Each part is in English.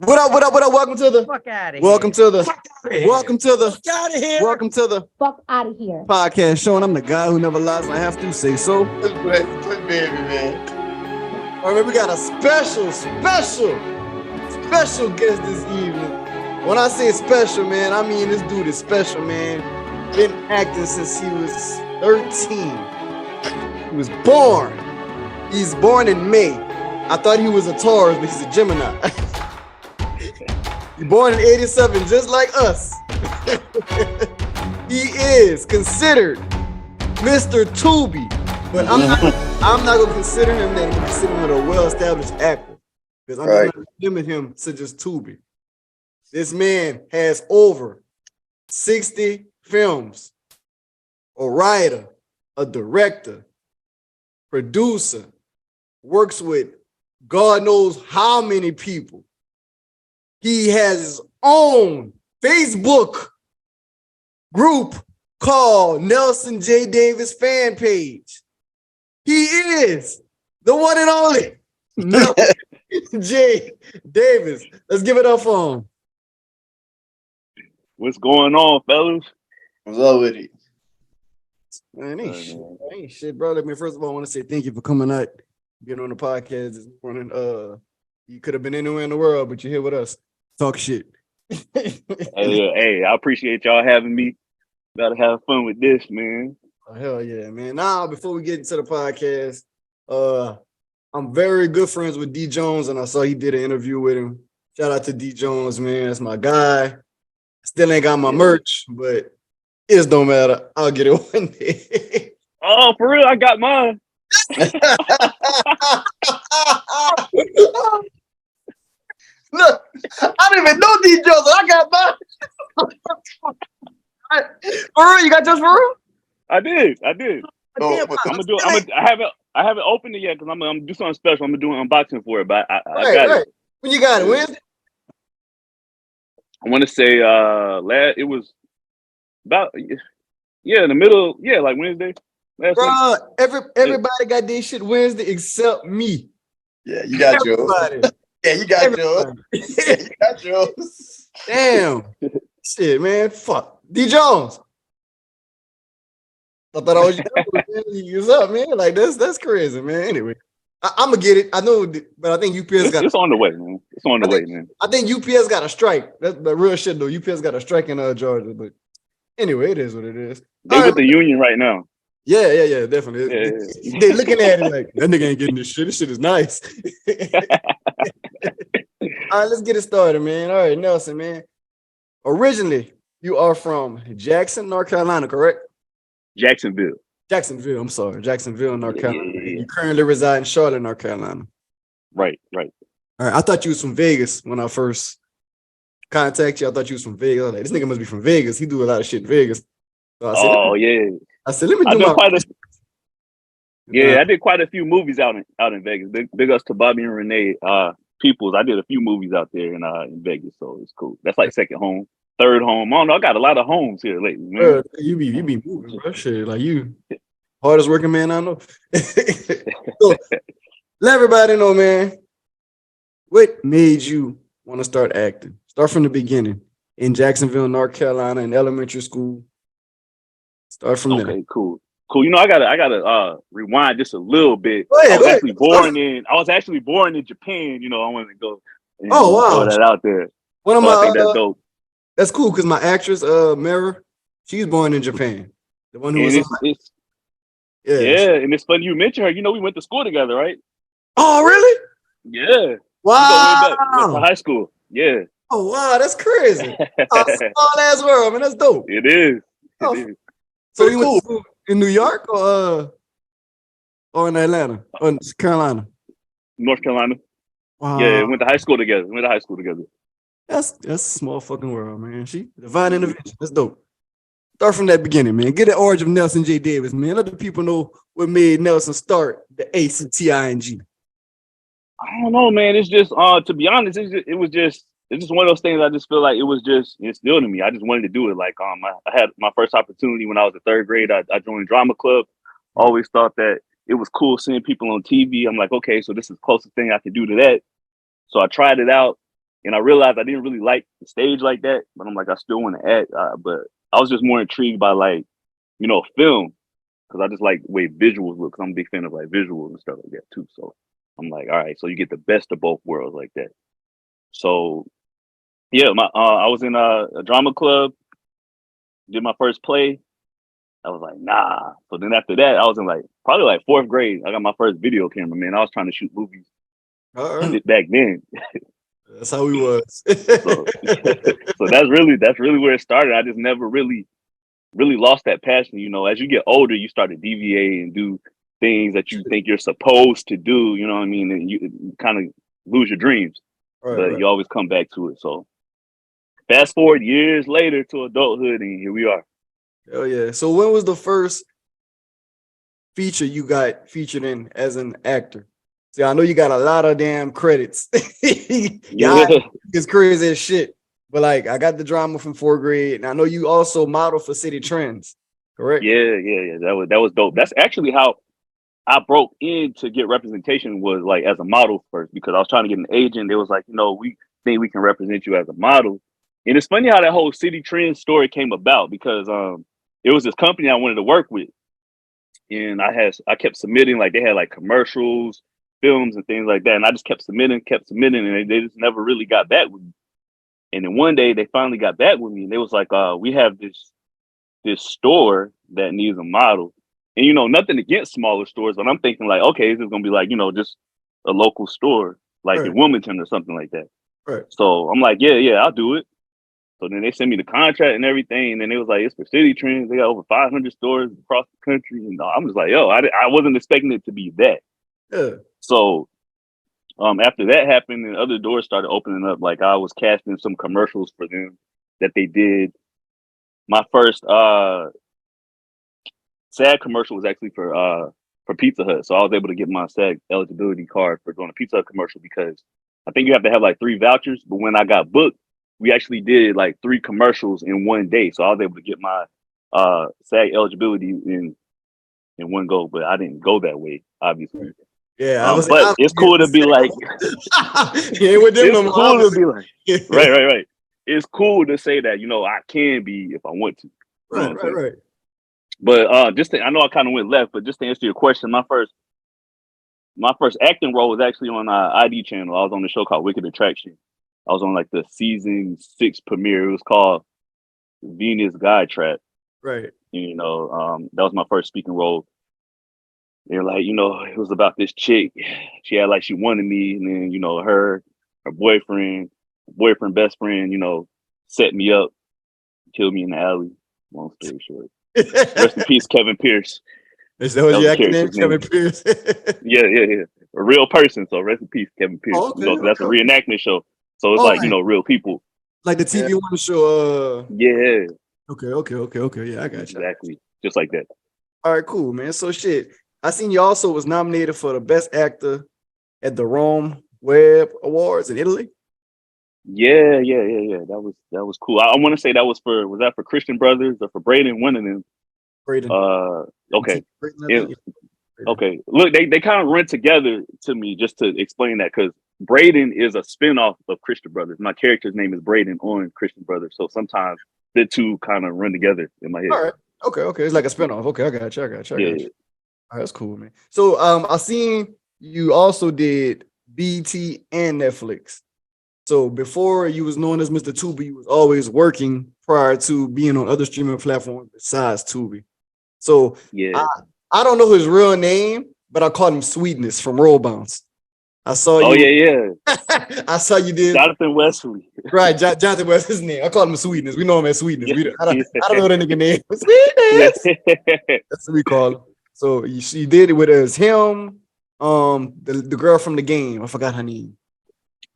What up? What up? What up? Welcome to the Fuck out of welcome here. to the welcome to the Fuck out of here. welcome to the Fuck out of here. podcast show. And I'm the guy who never lies, and I have to say so. Put baby, man. All right, we got a special guest this evening. When I say special, man, I mean this dude is special, man. Been acting since he was 13. He was born. He's born in May. I thought he was a Taurus, but he's a Gemini. He's born in 87, just like us. He is considered Mr. Tubi, but I'm not gonna consider him that. I'm gonna consider him a well-established actor because I'm not gonna limit him to just Tubi. This man has over 60 films, a writer, a director, producer, works with God knows how many people. He has his own Facebook group called Nelson J. Davis Fan Page. He is the one and only Nelson J. Davis. Let's give it up for him. What's going on, fellas? What's up with it? Man, ain't shit, bro. I mean, first of all, I want to say thank you for coming out, getting on the podcast this morning. You could have been anywhere in the world, but you're here with us. Talk shit. Hey, I appreciate y'all having me. Gotta have fun with this, man. Oh, hell yeah, man. Now, before we get into the podcast, I'm very good friends with D Jones, and I saw he did an interview with him. Shout out to D Jones, man. That's my guy. Still ain't got my merch, but it don't matter. I'll get it one day. Oh, for real? I got mine. Look, I didn't even know D. Jones. I got mine. For real? You got yours for real? I did. Oh, Damn, I'm gonna do. I haven't opened it yet because I'm gonna do something special. I'm gonna do an unboxing for it, but I got it. When you got it? Wednesday? I want to say it was about in the middle, like Wednesday. Last Bro, week. everybody got their shit Wednesday except me. Yeah, you got yours. Everybody. Yeah, you got yours. Everybody. Yeah, you got yours. Damn. Shit, man. Fuck. D Jones. I thought I was you up, man. Like that's crazy, man. Anyway, I'm gonna get it. I know, but I think UPS got. It's on the way, man. It's on the way, man. I think UPS got a strike. That's the real shit, though. UPS got a strike in Georgia, but anyway, it is what it is. They with the union right now. Yeah, definitely. Yeah. They looking at it like that nigga ain't getting this shit. This shit is nice. All right, let's get it started, man. All right, Nelson, man. Originally, you are from Jackson, North Carolina, correct? Jacksonville, I'm sorry. Jacksonville, North Carolina. Yeah. You currently reside in Charlotte, North Carolina. Right. All right, I thought you was from Vegas when I first contacted you. I thought you was from Vegas. I was like, this nigga must be from Vegas. He do a lot of shit in Vegas. So I said, let me do I did quite a few movies out in Vegas. Big ups to Bobby and Renee Peoples. I did a few movies out there in Vegas, so it's cool. That's like second home, third home. I don't know. I got a lot of homes here lately, man. Bro, you be moving, bro. Shit, like you, hardest working man I know. So, let everybody know, man. What made you want to start acting? Start from the beginning in Jacksonville, North Carolina, in elementary school. Start from there. Okay, cool. You know, I gotta rewind just a little bit. I was actually born in Japan. You know, I wanted to go. And wow! Throw that out there. One of I think that's dope. That's cool because my actress, Mara, she's born in Japan. The one who was and it's funny you mentioned her. You know, we went to school together, right? Oh, really? Yeah. Wow. We went to high school. Yeah. Oh, wow, that's crazy. Small ass world, man. That's dope. It is. So you went to school in New York or in Atlanta or in Carolina? North Carolina. Wow. Yeah, went to high school together. That's a small fucking world, man. Divine intervention. That's dope. Start from that beginning, man. Get the origin of Nelson J. Davis, man. Let the people know what made Nelson start the ACTING. I don't know, man. It's just to be honest, it's just one of those things. I just feel like it was just instilled in me. I just wanted to do it. Like I had my first opportunity when I was in third grade. I joined drama club. Always thought that it was cool seeing people on TV. I'm like, okay, so this is the closest thing I can do to that. So I tried it out. And I realized I didn't really like the stage like that, but I'm like, I still want to act. But I was just more intrigued by like, film, because I just like the way visuals look. Cause I'm a big fan of like visuals and stuff like that too. So I'm like, all right, so you get the best of both worlds like that. So yeah, I was in a drama club, did my first play. I was like, nah. So then after that, I was in like probably like fourth grade. I got my first video camera, man. I was trying to shoot movies back then. That's how we was. So, so that's really where it started. I just never really lost that passion. As you get older, you start to deviate and do things that you think you're supposed to do. You know what I mean? And you kind of lose your dreams, but you always come back to it. So fast forward years later to adulthood, and here we are. Oh yeah. So when was the first feature you got featured in as an actor? See, I know you got a lot of damn credits. Yeah, it's crazy as shit. But like, I got the drama from fourth grade, and I know you also model for City Trends, correct? Yeah. That was dope. That's actually how I broke in to get representation, was like as a model first, because I was trying to get an agent. They was like, we think we can represent you as a model. And it's funny how that whole City Trends story came about, because it was this company I wanted to work with. And I kept submitting, like they had like commercials, films and things like that. And I just kept submitting, and they just never really got back with me. And then one day they finally got back with me, and they was like, we have this store that needs a model. And nothing against smaller stores, but I'm thinking like, okay, this is gonna be like, just a local store, like in Wilmington or something like that. Right. So I'm like, yeah, I'll do it. So then they sent me the contract and everything, and then it was like, it's for City Trends. They got over 500 stores across the country, and I'm just like, yo, I wasn't expecting it to be that. Yeah. So after that happened, and other doors started opening up. Like I was casting some commercials for them that they did. My first SAG commercial was actually for Pizza Hut, so I was able to get my SAG eligibility card for doing a Pizza Hut commercial, because I think you have to have like 3 vouchers. But when I got booked, we actually did like 3 commercials in one day, so I was able to get my SAG eligibility in one go. But I didn't go that way, obviously. Yeah, but it's cool to be like, with them it's cool to be like, right. It's cool to say that I can be if I want to. Right. But I know I kind of went left, but just to answer your question, my first acting role was actually on ID channel. I was on the show called Wicked Attraction. I was on like the season 6 premiere. It was called Venus Guy Trap. Right. That was my first speaking role. They're like, it was about this chick. She had like, she wanted me, and then her boyfriend, best friend, set me up, killed me in the alley. Long story short. Rest in peace, Kevin Pierce. Is that what you acting in, Kevin Pierce? Yeah. A real person. So rest in peace, Kevin Pierce. Oh, okay, That's a reenactment show. So it's like, real people. Like the TV One show. Yeah. Okay. Yeah, I got you. Exactly. Just like that. All right, cool, man. So shit. I seen you also was nominated for the best actor at the Rome Web Awards in Italy. Yeah. That was cool. I want to say was that for Christian Brothers or for Braden? One of them. Braden. Okay. Okay. Look, they kind of run together to me, just to explain that, because Braden is a spinoff of Christian Brothers. My character's name is Braden on Christian Brothers. So sometimes the two kind of run together in my head. All right. Okay. It's like a spinoff. Okay, I got you. Yeah. All right, that's cool, man. So I seen you also did BT and Netflix. So before you was known as Mr. Tubi, you was always working prior to being on other streaming platforms besides Tubi. So yeah, I don't know his real name, but I called him Sweetness from Roll Bounce. I saw you. Oh yeah. I saw you did Jonathan Wesley. Right, Jonathan Wesley's name. I called him Sweetness. We know him as Sweetness. Yeah. I don't know that nigga name. Sweetness. That's what we call him. So she did it with us. Him, the girl from the game. I forgot her name.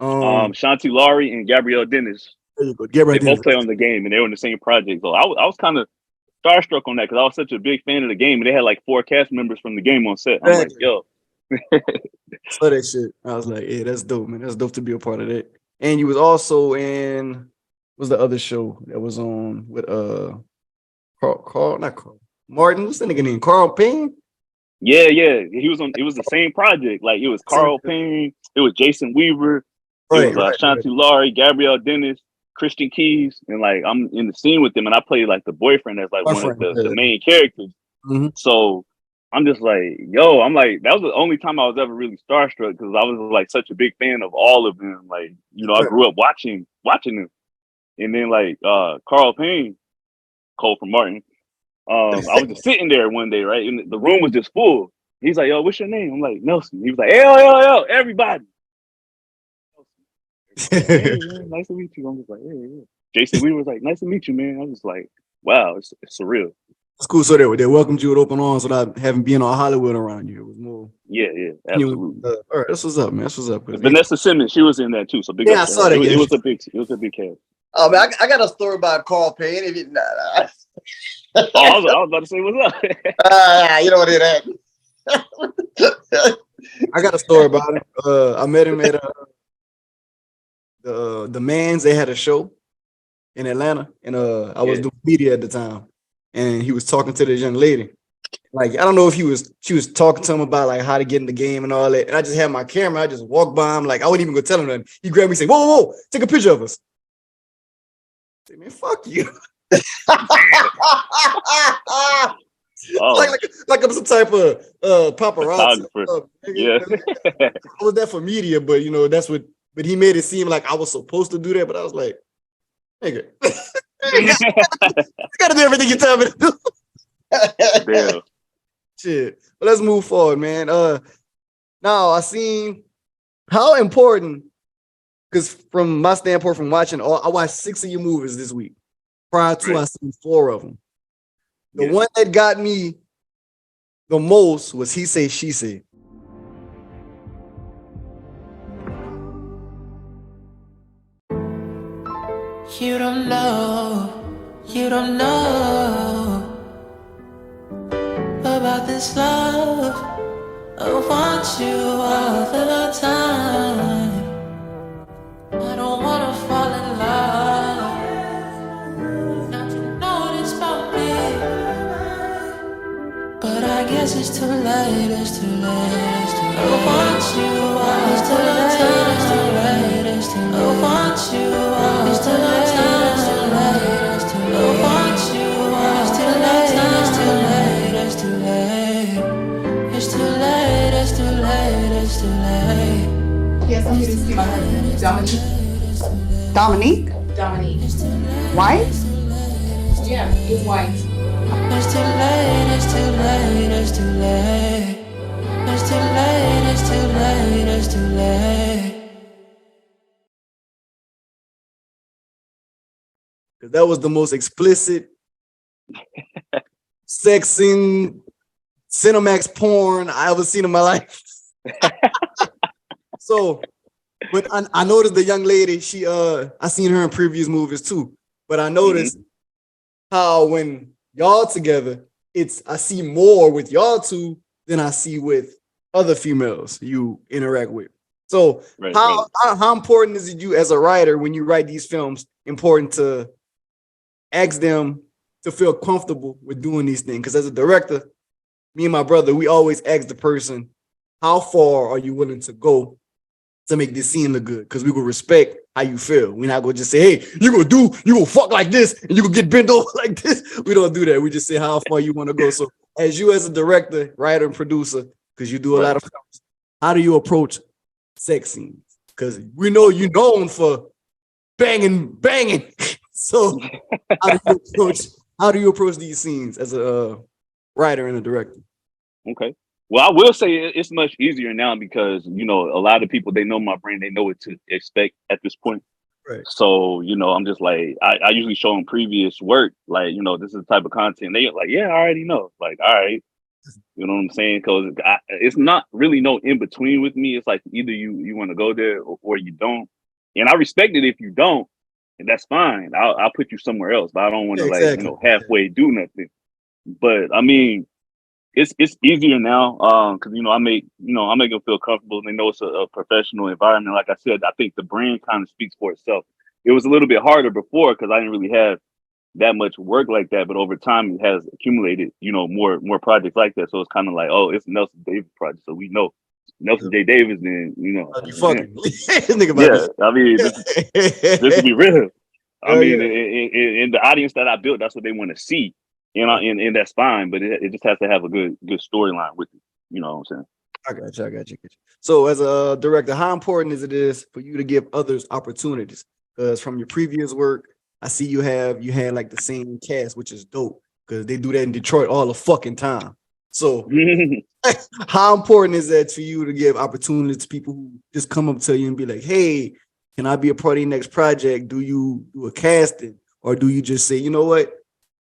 Shanti Laurie and Gabrielle Dennis. There you go. Gabrielle Dennis. Both play on the game, and they were in the same project. So I was kind of starstruck on that, because I was such a big fan of the game, and they had like 4 cast members from the game on set. I'm like, yo. So that shit. I was like, yeah, that's dope, man. That's dope to be a part of that. And you was also in, what's the other show that was on with Carl Martin? What's that nigga name? Carl Payne? Yeah. He was on. It was the same project. Like it was Carl Payne. It was Jason Weaver. It was Shanti Laurie, Gabrielle Dennis, Christian Keys, and like I'm in the scene with them, and I played like the boyfriend as like one of the main characters. Mm-hmm. So I'm just like, yo, I'm like, that was the only time I was ever really starstruck because I was like such a big fan of all of them. Like, you know, I grew up watching them, and then like Carl Payne, Cole from Martin. I was just sitting there one day, right, and the room was just full. He's like, yo, what's your name? I'm like, Nelson. He was like, yo, everybody. Hey, man, nice to meet you. I'm just like, yeah. Jason Weaver was like, nice to meet you, man. I was just like, wow, it's surreal. It's cool. So they welcomed you with open arms without having been on Hollywood around you. It was more. Yeah, absolutely. All right, that's what's up, man. That's what's up. Vanessa Simmons, she was in that too. So big. Yeah, I saw that. It was a big cast. Oh man, I got a story about Carl Payne. If you, I was about to say what's up. You don't hear that. I got a story about him. I met him at the Mans. They had a show in Atlanta, and I was doing media at the time, and he was talking to this young lady. Like, I don't know if she was talking to him about like how to get in the game and all that. And I just had my camera. I just walked by him, like I wouldn't even go tell him nothing. He grabbed me and said, whoa, take a picture of us. I said, man, fuck you. Like I'm some type of paparazzi. Yeah. I was there for media, but you know, but he made it seem like I was supposed to do that, but I was like, nigga, I gotta do everything you tell me to do. Damn. Shit. But let's move forward, man. Now I seen how important, because from my standpoint, from watching I watched 6 of your movies this week. Prior to I seen 4 of them. The one that got me the most was He Say, She Say. You don't know about this love. I want you all the time. I don't wanna fall in love. Now you know this about me, but I guess it's too late. It's too late. It's too late. I want you all the time. It's too late. It's too late. I want you all the time. It's too late. It's too late. I want you all the time. It's too late. It's too late. It's too late. It's too late. It's too late. Yes, I'm here to speak to Dominique. White? Yeah, he's white. It's too late, it's too late, it's too late. It's too late, it's too late, it's too late. That was the most explicit sex scene, Cinemax porn I ever seen in my life. So, but I noticed the young lady, I seen her in previous movies too, but I noticed how when y'all together, I see more with y'all two than I see with other females you interact with. So how important is it you as a writer when you write these films, important to ask them to feel comfortable with doing these things? Because as a director, me and my brother, we always ask the person, how far are you willing to go to make this scene look good? Because we will respect how you feel. We're not gonna just say, hey, you gonna fuck like this and you gonna get bent over like this. We don't do that. We just say how far you want to go. So as you as a director, writer, and producer, because you do a lot of films, how do you approach sex scenes? Because we know you're known for banging. So how do you approach these scenes as a writer and a director? Okay. Well, I will say it's much easier now because, you know, a lot of people, they know my brand, they know what to expect at this point. Right. So, you know, I'm just like, I usually show them previous work, like, you know, this is the type of content. They like, yeah, I already know. Like, all right. You know what I'm saying? Because it's not really no in between with me. It's like either you want to go there or you don't. And I respect it if you don't, and that's fine. I'll put you somewhere else, but I don't want to like, you know, halfway do nothing. But I mean, it's easier now because I make them feel comfortable. They know it's a professional environment. Like I said, I think the brand kind of speaks for itself. It was a little bit harder before because I didn't really have that much work like that, but over time it has accumulated, more projects like that. So it's kind of like, oh, it's a Nelson Davis project, so we know Nelson J. Davis, then You fucking nigga about I mean, this will be real. I mean, yeah. in the audience that I built, that's what they want to see, and that's fine. But it just has to have a good storyline with it. You know what I'm saying? I got you. So, as a director, how important is it for you to give others opportunities? Because from your previous work, I see you had like the same cast, which is dope. Because they do that in Detroit all the fucking time. So, how important is that for you to give opportunities to people who just come up to you and be like, "Hey, can I be a part of your next project? Do you do a casting, or do you just say, you know what,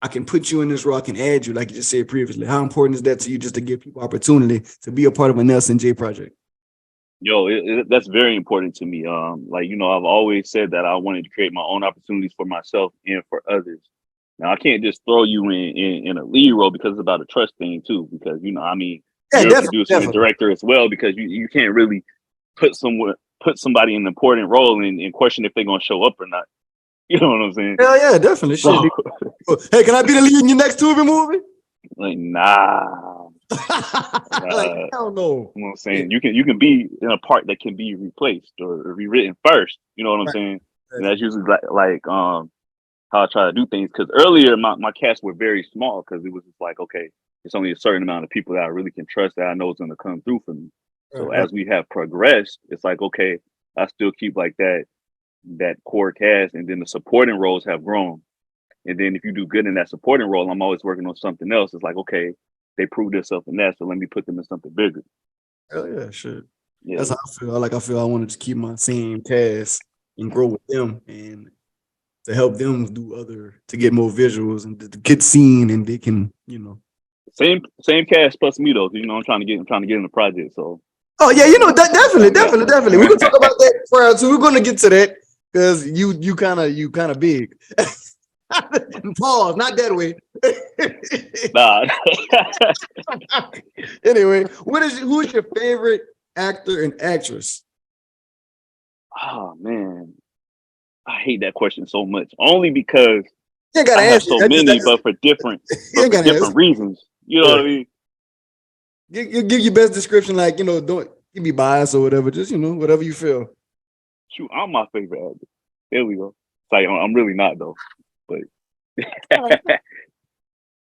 I can put you in this role, I can add you, like you just said previously"? How important is that to you, just to give people opportunity to be a part of a Nelson J project? Yo, that's very important to me. I've always said that I wanted to create my own opportunities for myself and for others. Now, I can't just throw you in a lead role because it's about a trust thing too. Because Yeah, you're a producer and a definitely. director as well. Because you can't really put somebody in an important role and question if they're gonna show up or not. You know what I'm saying? Hell yeah, definitely. So, Shit. Hey, can I be the lead in your next Tubi movie? like, nah. Like, hell no. You know what I'm saying? You can be in a part that can be replaced or rewritten first. You know what I'm Right. saying? And that's usually like how I try to do things. Because earlier my casts were very small because it was just like, okay, it's only a certain amount of people that I really can trust that I know is going to come through for me. So Right. as we have progressed, it's like, okay, I still keep like that core cast, and then the supporting roles have grown. And then if you do good in that supporting role, I'm always working on something else. It's like, okay, they proved themselves in that, so let me put them in something bigger. Hell yeah, shit. Yeah. That's how I feel. I feel I wanted to keep my same cast and grow with them and to help them do to get more visuals and to get seen, and they can, Same cast plus me though. I'm trying to get in the project. So Oh yeah, yeah. definitely. We're gonna talk about that prior to. We're gonna get to that because you kind of big. Pause, not that way. Nah. Anyway, who's your favorite actor and actress? Oh man, I hate that question so much. Only because You ain't gotta I have answer. so many, but for different You ain't gotta answer. reasons. You know what I mean? Give your best description, like don't you be biased or whatever. Just whatever you feel. Shoot, I'm my favorite actor. There we go. It's like I'm really not though, but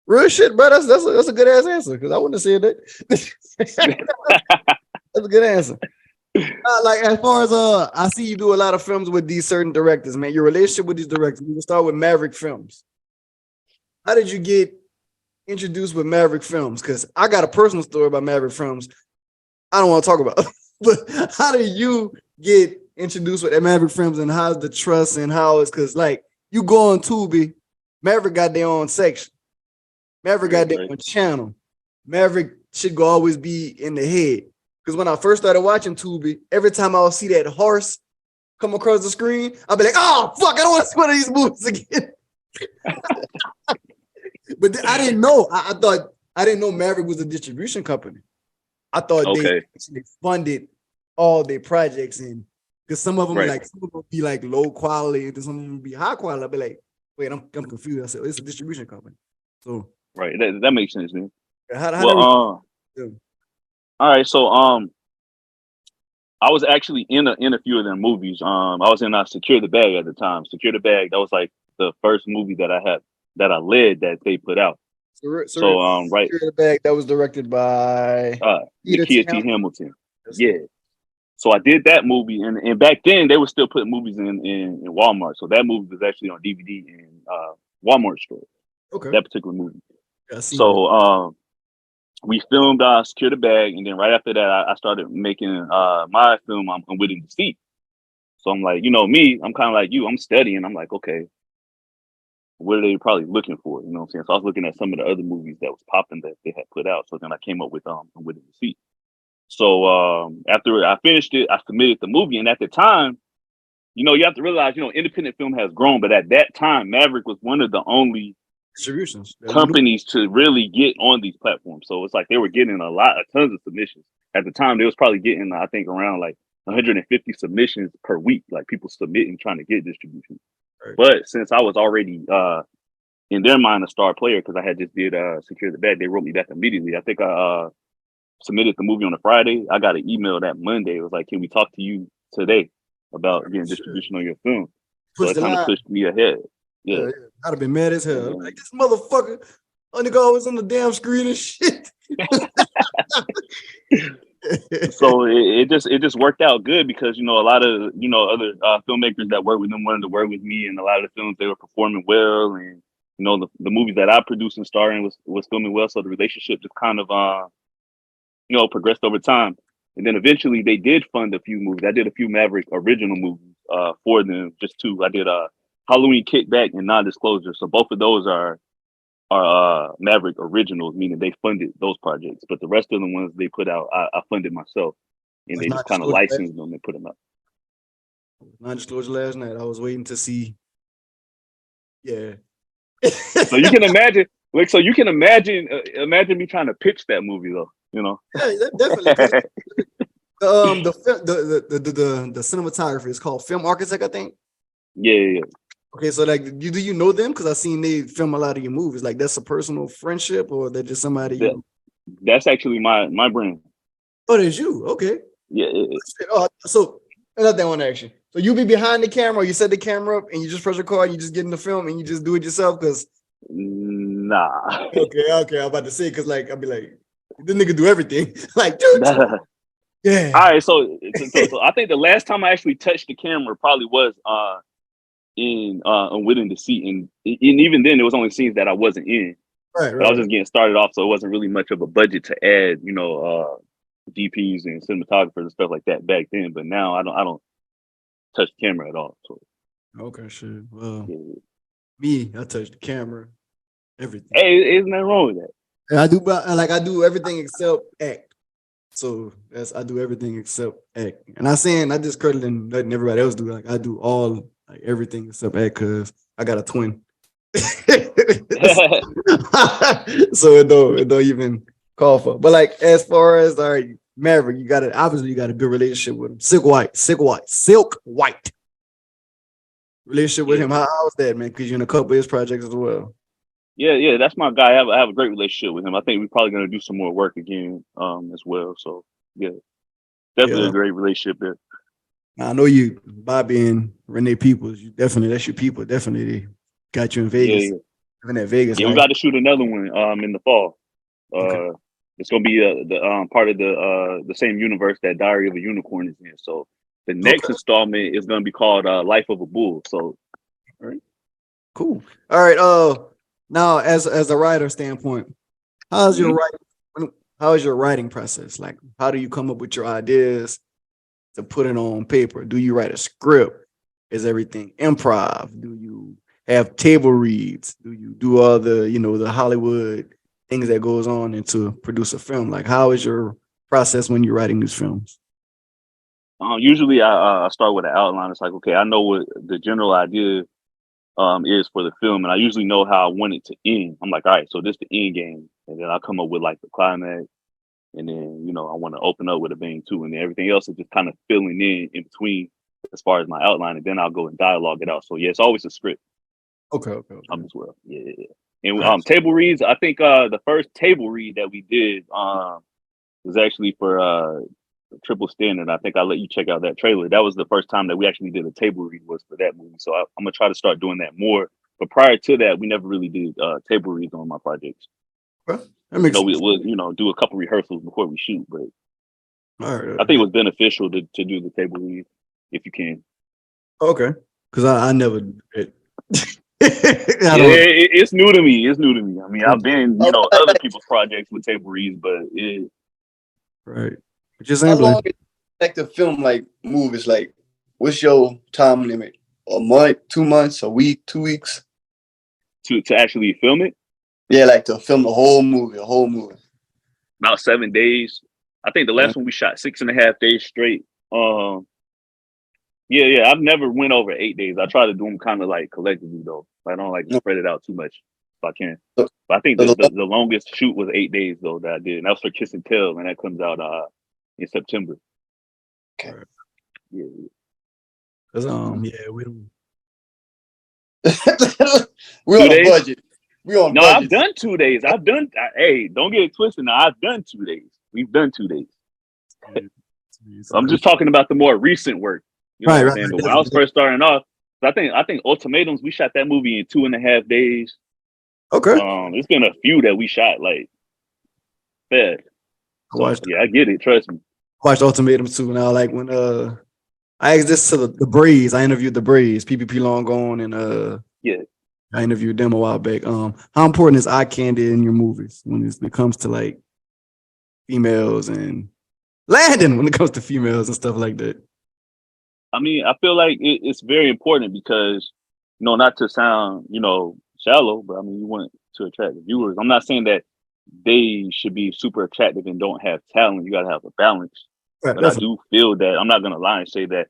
Real shit, bro. That's a good ass answer because I wouldn't have said that. That's a good answer. Like as far as I see you do a lot of films with these certain directors, man. Your relationship with these directors. We can start with Maverick Films. How did you get introduced with Maverick Films? Because I got a personal story about Maverick Films. I don't want to talk about, but how did you get introduced with Maverick Films, and how's the trust and how it's because like you go on Tubi, Maverick got their own section. Maverick got their own channel. Maverick should go always be in the head. Because when I first started watching Tubi, every time I would see that horse come across the screen, I'd be like, oh, fuck, I don't want to see one of these movies again. But I didn't know. I didn't know Maverick was a distribution company. I thought they actually funded all their projects, and because some of them would be like low quality, and some of them would be high quality. I'd be like, wait, I'm confused. I said, it's a distribution company. So right, that makes sense, man. All right, so I was actually in a few of their movies. I was in Secure the Bag at the time. Secure the Bag, that was like the first movie that I led that they put out. So right, Secure the Bag, that was directed by Nakia T. Hamilton. Yeah. So I did that movie, and back then they were still putting movies in Walmart. So that movie was actually on DVD in Walmart store. Okay. That particular movie. Yeah, so we filmed Secure the Bag, and then right after that, I started making my film. I'm Within Deceit. So I'm like, me, I'm kind of like you. I'm studying. I'm like, okay, what are they probably looking for? You know what I'm saying? So I was looking at some of the other movies that was popping that they had put out. So then I came up with Within Deceit. So after I finished it, I submitted the movie, and at the time, you have to realize, independent film has grown, but at that time, Maverick was one of the only distributions companies to really get on these platforms. So it's like they were getting tons of submissions. At the time, they was probably getting, I think, around like 150 submissions per week, like people submitting, trying to get distribution. Right. But since I was already in their mind a star player, because I had just did Secure the Bag, they wrote me back immediately. I think submitted the movie on a Friday. I got an email that Monday. It was like, "Can we talk to you today about getting distribution on your film?" So Push it the kind of line. pushed me ahead. Yeah. I'd have been mad as hell. Like this motherfucker, only go always on the damn screen and shit. So it just worked out good because a lot of other filmmakers that work with them wanted to work with me, and a lot of the films they were performing well, and the movies that I produced and starred in was filming well. So the relationship just kind of progressed over time, and then eventually they did fund a few movies. I did a few Maverick original movies for them, just two. I did Halloween Kickback and Non-Disclosure. So both of those are Maverick originals, meaning they funded those projects, but the rest of the ones they put out, I funded myself, and they just kind of licensed them and put them out. Non-Disclosure last night. I was waiting to see. Yeah. So you can imagine, imagine me trying to pitch that movie though. Yeah, definitely. The cinematography is called Film Architect, I think. Yeah. Okay, so like, do you know them? Because I seen they film a lot of your movies. Like, that's a personal friendship, or they're just somebody you. That's actually my brand. Oh, that's you. Okay. Yeah. So another thing I want to ask you. So you be behind the camera, or you set the camera up, and you just press record, you just get in the film, and you just do it yourself? Because nah. Okay. I'm about to say, because like I'll be like, this nigga do everything. Like, dude. Yeah. All right. So I think the last time I actually touched the camera probably was in Willing to See, and even then there was only scenes that I wasn't in. Right. I was just getting started off, so it wasn't really much of a budget to add, DPs and cinematographers and stuff like that back then. But now I don't touch the camera at all. So. Okay, sure. Well, yeah. Me, I touch the camera, everything. Hey, isn't nothing wrong with that? And I do everything except act. So I do everything except act. And I'm saying I just credit letting everybody else do. Like I do all everything except act because I got a twin. So it don't even call for. But like as far as Maverick, you got a good relationship with him. Silk White. Relationship with him. How's that, man? Because you're in a couple of his projects as well. Yeah, that's my guy. I have a great relationship with him. I think we're probably gonna do some more work again, as well. So yeah, definitely a great relationship there. I know you, Bobby and Renee Peoples. That's your people. Definitely got you in Vegas. Yeah. Living at Vegas. Yeah, we got to shoot another one in the fall. Okay. It's gonna be the part of the same universe that Diary of a Unicorn is in. So the next installment is gonna be called Life of a Bull. So, all right, cool. All right. Now as a writer standpoint, how's your writing process? Like, how do you come up with your ideas to put it on paper? Do you write a script? Is everything improv? Do you have table reads? Do you do all the the Hollywood things that goes on into produce a film? Like, how is your process when you're writing these films? Usually I start with an outline. It's like, okay, I know what the general idea is for the film, and I usually know how I want it to end. I'm like, all right, so this is the end game, and then I come up with like the climax, and then I want to open up with a bang too, and then everything else is just kind of filling in between as far as my outline, and then I'll go and dialogue it out. So yeah, it's always a script. Okay. As well. Yeah. And table reads, I think the first table read that we did was actually for Triple Standard. I think I'll let you check out that trailer. That was the first time that we actually did a table read was for that movie. So I'm gonna try to start doing that more. But prior to that, we never really did table reads on my projects. Well, that makes sense. We'll do a couple rehearsals before we shoot, but all right. I think it was beneficial to do the table read if you can. Okay, because I never did. It's new to me. I mean, I've been, other people's projects with table reads, but right. How long is like the film movies? Like, what's your time limit? A month, 2 months, a week, 2 weeks? To actually film it? Yeah, like to film the whole movie, About 7 days. I think the last one we shot 6.5 days straight. Yeah. I've never went over 8 days. I try to do them kind of like collectively though. I don't like to spread it out too much if I can. But I think the longest shoot was 8 days though that I did, and that was for Kiss and Tell, and that comes out in September. Okay. Yeah. Cause we don't. We're on a budget. I've done 2 days. Hey, don't get it twisted. Now I've done 2 days. We've done 2 days. I'm just talking about the more recent work. You know what I'm saying? But when I was first starting off, I think Ultimatums, we shot that movie in 2.5 days. Okay. It's been a few that we shot like fast. So, I get it. Trust me. I watched Ultimatum too. Now, like when I asked this to the Braves, I interviewed the Braves, PPP Long Gone, and I interviewed them a while back. How important is eye candy in your movies when it comes to like females and Landon when it comes to females and stuff like that? I mean, I feel like it's very important because, not to sound, shallow, but I mean, you want to attract the viewers. I'm not saying that they should be super attractive and don't have talent. You got to have a balance. Right, but I do feel that I'm not going to lie and say that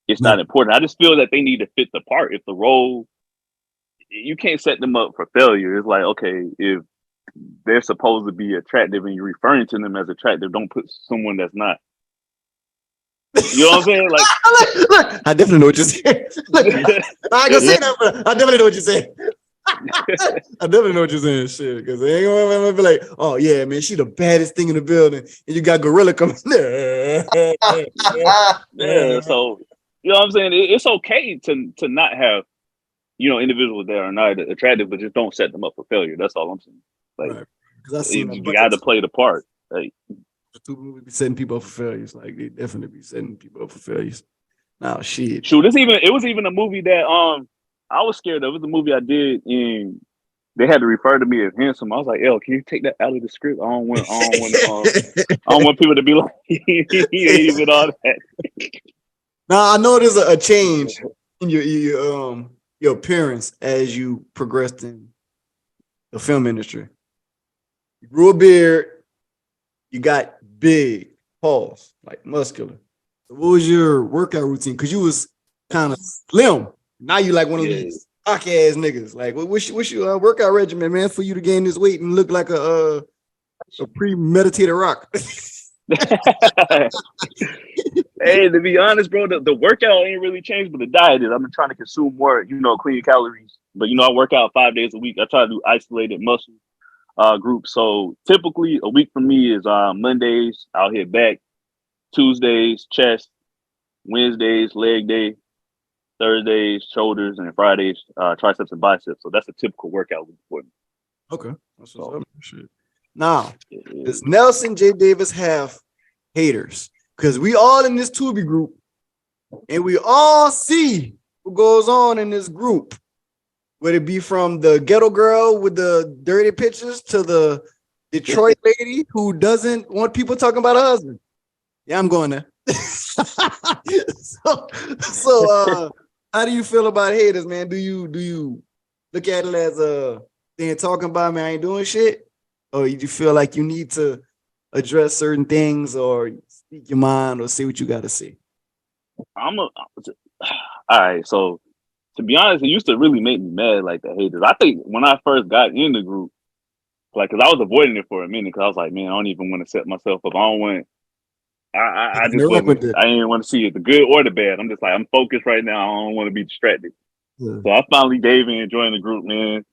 it's not important. I just feel that they need to fit the part. If the role, you can't set them up for failure. It's like, okay, if they're supposed to be attractive and you're referring to them as attractive, don't put someone that's not. You know what I'm saying? Like, I definitely know what you're saying. I ain't gonna say that, but I definitely know what you're saying. I definitely know what you're saying, shit. Because they ain't gonna be like, oh yeah, man, she the baddest thing in the building, and you got Gorilla coming there. Yeah, so you know what I'm saying? It's okay to not have, individuals that are not attractive, but just don't set them up for failure. That's all I'm saying. Like, because you got to play the part. Like, the Tubi would be setting people up for failures. Like they definitely be setting people up for failures. Now, shit. Shoot, it was even a movie that I was scared of. It was a movie I did, and they had to refer to me as handsome. I was like, "Yo, can you take that out of the script? I don't want people to be like, he ain't even all that." Now I know there's a change in your appearance as you progressed in the film industry. You grew a beard. You got big, pause, like muscular. So what was your workout routine? Because you was kind of slim. Now you like one of these stocky ass niggas. Like, what's your workout regimen, man, for you to gain this weight and look like a premeditated rock? Hey, to be honest, bro, the workout ain't really changed, but the diet is. I've been trying to consume more, clean calories. But I work out 5 days a week. I try to do isolated muscle groups. So typically a week for me is Mondays, I'll hit back, Tuesdays, chest, Wednesdays, leg day, Thursdays, shoulders, and Fridays, triceps and biceps. So that's a typical workout week for me. Okay. That's what's up. Shit. Now, does Nelson J. Davis have haters? Because we all in this Tubi group, and we all see what goes on in this group. Would it be from the ghetto girl with the dirty pictures to the Detroit lady who doesn't want people talking about her husband? Yeah, I'm going there. So how do you feel about haters, man? Do you look at it as they ain't talking about me, I ain't doing shit? Or you feel like you need to address certain things or speak your mind or say what you got to say? All right, so to be honest, it used to really make me mad, like the haters. I think when I first got in the group, like, because I was avoiding it for a minute, because I was like, man, I don't even want to set myself up. I don't want. I just wasn't. I didn't want to see it, the good or the bad. I'm just like, I'm focused right now. I don't want to be distracted. Yeah. So I finally gave in and joined the group, man.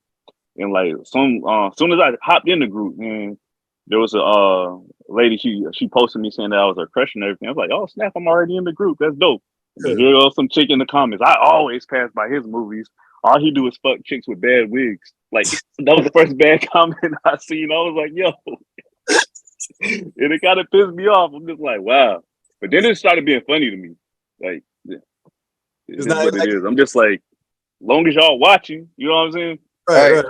And like, as soon as I hopped in the group, man, there was a lady. She posted me saying that I was her crush and everything. I was like, oh snap, I'm already in the group. That's dope. And here goes some chick in the comments. I always pass by his movies. All he do is fuck chicks with bad wigs. Like, that was the first bad comment I seen. I was like, yo. And it kind of pissed me off. I'm just like, wow. But then it started being funny to me. Like, it's not what it is. I'm just like, long as y'all watching, you know what I'm saying? Right.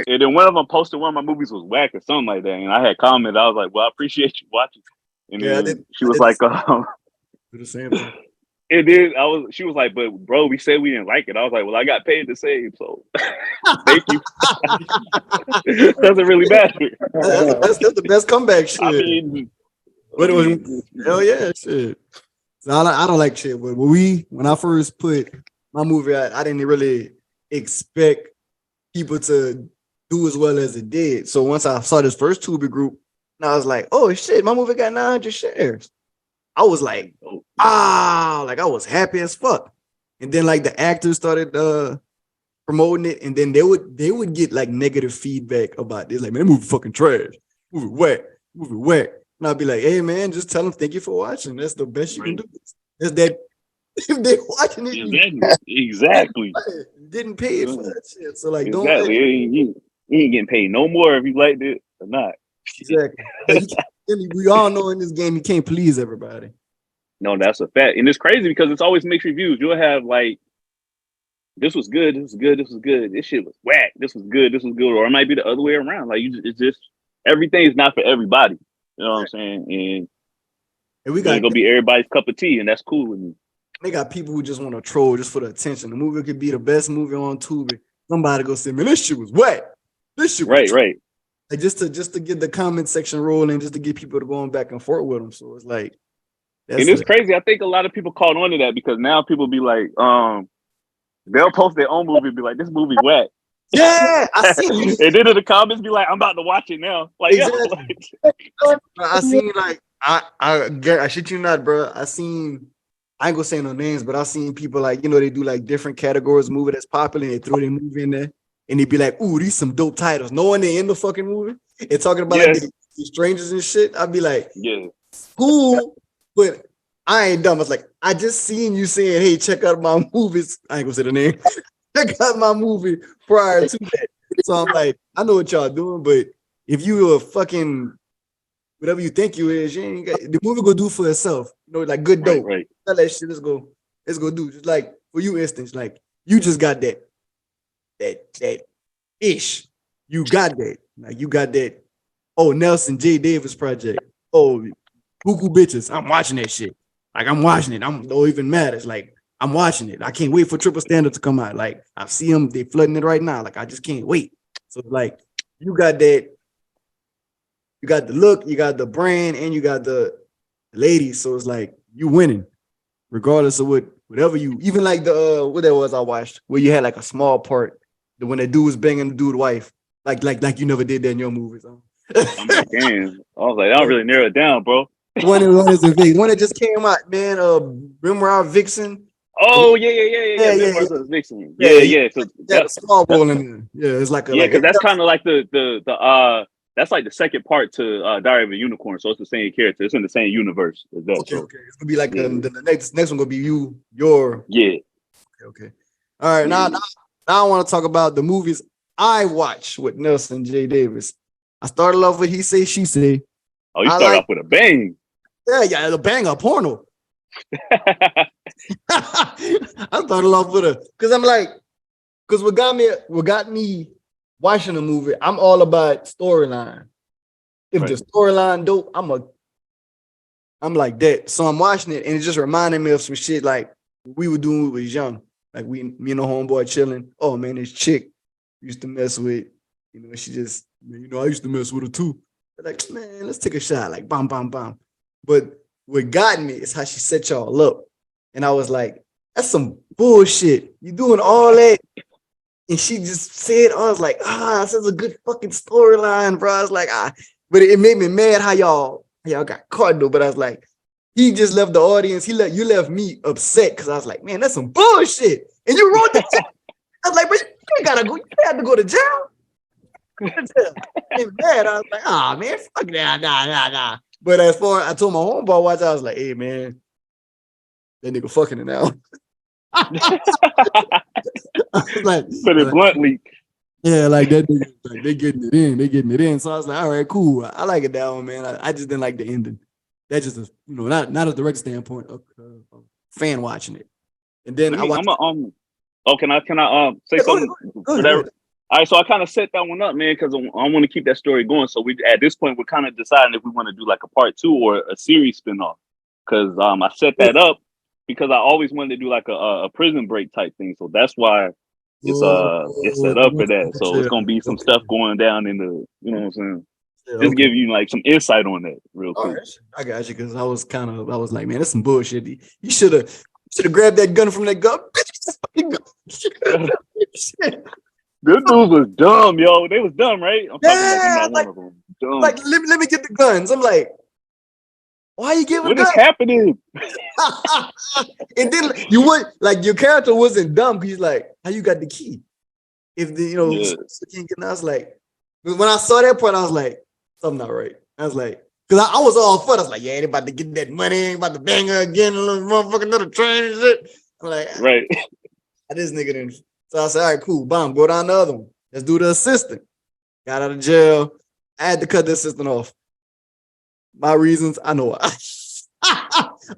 And then one of them posted one of my movies was whack or something like that. And I had commented. I was like, well, I appreciate you watching. And then she was like, do the same thing. It did. She was like, but bro, we said we didn't like it. I was like, well, I got paid to save, so thank you. Doesn't really matter. That's the best comeback shit. I mean, but it was hell yeah, shit. So I don't like shit. But when I first put my movie out, I didn't really expect people to do as well as it did. So once I saw this first Tubi group, and I was like, oh shit, my movie got 900 shares. I was like, like I was happy as fuck. And then like the actors started promoting it, and then they would get like negative feedback about this. Like, man, that movie fucking trash. Movie whack. And I'll be like, hey man, just tell them thank you for watching. That's the best you can do. Is that if they're watching it, Exactly. Didn't pay it for that shit. So like, exactly. You ain't getting paid no more if you liked it or not. Exactly. Like, we all know in this game you can't please everybody. No, that's a fact, and it's crazy because it's always mixed reviews. You'll have like, this was good, this was good, this was good. This shit was whack. This was good, this was good, or it might be the other way around. Like it's just everything is not for everybody. You know what I'm saying? And we got gonna be everybody's cup of tea, and that's cool with me. They got people who just want to troll just for the attention. The movie could be the best movie on Tubi. Somebody go say, man, this shit was whack. This shit was right. Like just to get the comment section rolling, just to get people to going back and forth with them. So it's like, and it's crazy. I think a lot of people caught on to that because now people be like, they'll post their own movie and be like, this movie whack. Yeah, I see. And then in the comments be like, I'm about to watch it now. Like, exactly. I seen like I shit you not, bro. I ain't gonna say no names, but I've seen people like, they do like different categories of movie that's popular and they throw their movie in there and they be like, ooh, these some dope titles. Knowing they in the fucking movie and talking about like the strangers and shit. I'd be like, cool, but I ain't dumb. I was like, I just seen you saying, hey, check out my movies. I ain't gonna say the name. Check out my movie prior to that. So I'm like, I know what y'all doing, but if you a fucking whatever you think you is, you ain't got, the movie go do for itself. Like good dope. Right. Tell that shit, let's go do. Just like for you, instance, like you just got that ish. You got that. Like you got that. Oh, Nelson J. Davis project. Oh, Buku bitches. I'm watching that shit. Like I'm watching it. Don't even matter. It's like I'm watching it. I can't wait for Triple Standard to come out. Like I see them, they flooding it right now. Like I just can't wait. So like you got that. You got the look, you got the brand, and you got the ladies. So it's like you winning, regardless of whatever you. Even like the what that was I watched where you had like a small part. When that dude was banging the dude's wife, like you never did that in your movies. I'm like, damn. I was like, I don't really narrow it down, bro. One that just came out, man. Memoir Vixen. Oh yeah. Vixen. Yeah. So that's small role in there. Yeah, it's like because that's kind of like the that's like the second part to Diary of a Unicorn. So it's the same character. It's in the same universe. Okay. It's gonna be like the next one gonna be your. Okay. All right. Now I want to talk about the movies I watch with Nelson J. Davis. I started off with He Say, She Say. Oh, you start off with a bang. Yeah, the bang, a porno. I started off with because what got me watching the movie, I'm all about storyline. If the storyline dope, I'm like that. So I'm watching it and it just reminded me of some shit like we were doing when we was young. Like me and the homeboy chilling. Oh man, this chick used to mess with, she just, I used to mess with her too. Like, man, let's take a shot. Like, bam, bam, bam. But what got me is how she set y'all up. And I was like, that's some bullshit. You doing all that? And she just said, I was like, this is a good fucking storyline, bro. I was like, but it made me mad how y'all got caught though. But I was like, he just left the audience. You left me upset because I was like, man, that's some bullshit. And you wrote that. I was like, but you gotta go. You had to go to jail. Mad. I was like, man, fuck that. Nah. But as far I told my homeboy watch, I was like, hey man, that nigga fucking it now. I was like, put it bluntly. Yeah, like that nigga, like they getting it in. So I was like, all right, cool. I like it that one, man. I just didn't like the ending. That's just not a direct standpoint of fan watching it. And then can I say something? Go ahead. All right, so I kind of set that one up, man, because I want to keep that story going. So we at this point we're kind of deciding if we want to do like a part 2 or a series spinoff. Because I set that up because I always wanted to do like a prison break type thing. So that's why it's set up for that. So it's gonna be some stuff going down in the, you know what I'm saying? Just give you like some insight on that real quick. Right. I got you because I was like, man, that's some bullshit. You should have grabbed that gun from that gun. This dude was dumb, yo. They was dumb, right? I'm talking about one of them. Dumb. Like, let me get the guns. I'm like, why you giving what is happening? And then you would like your character wasn't dumb because he's like, how you got the key? If the can't get. I was like, when I saw that point, I was like, something not right. I was like, Cause I was all for it. I was like, yeah, they about to get that money, ain't about to bang her again, a little motherfucking another train and shit. I'm like, Right. this nigga didn't. So I said, all right, cool, bomb, go down the other one. Let's do the assistant. Got out of jail. I had to cut the assistant off. My reasons, I know.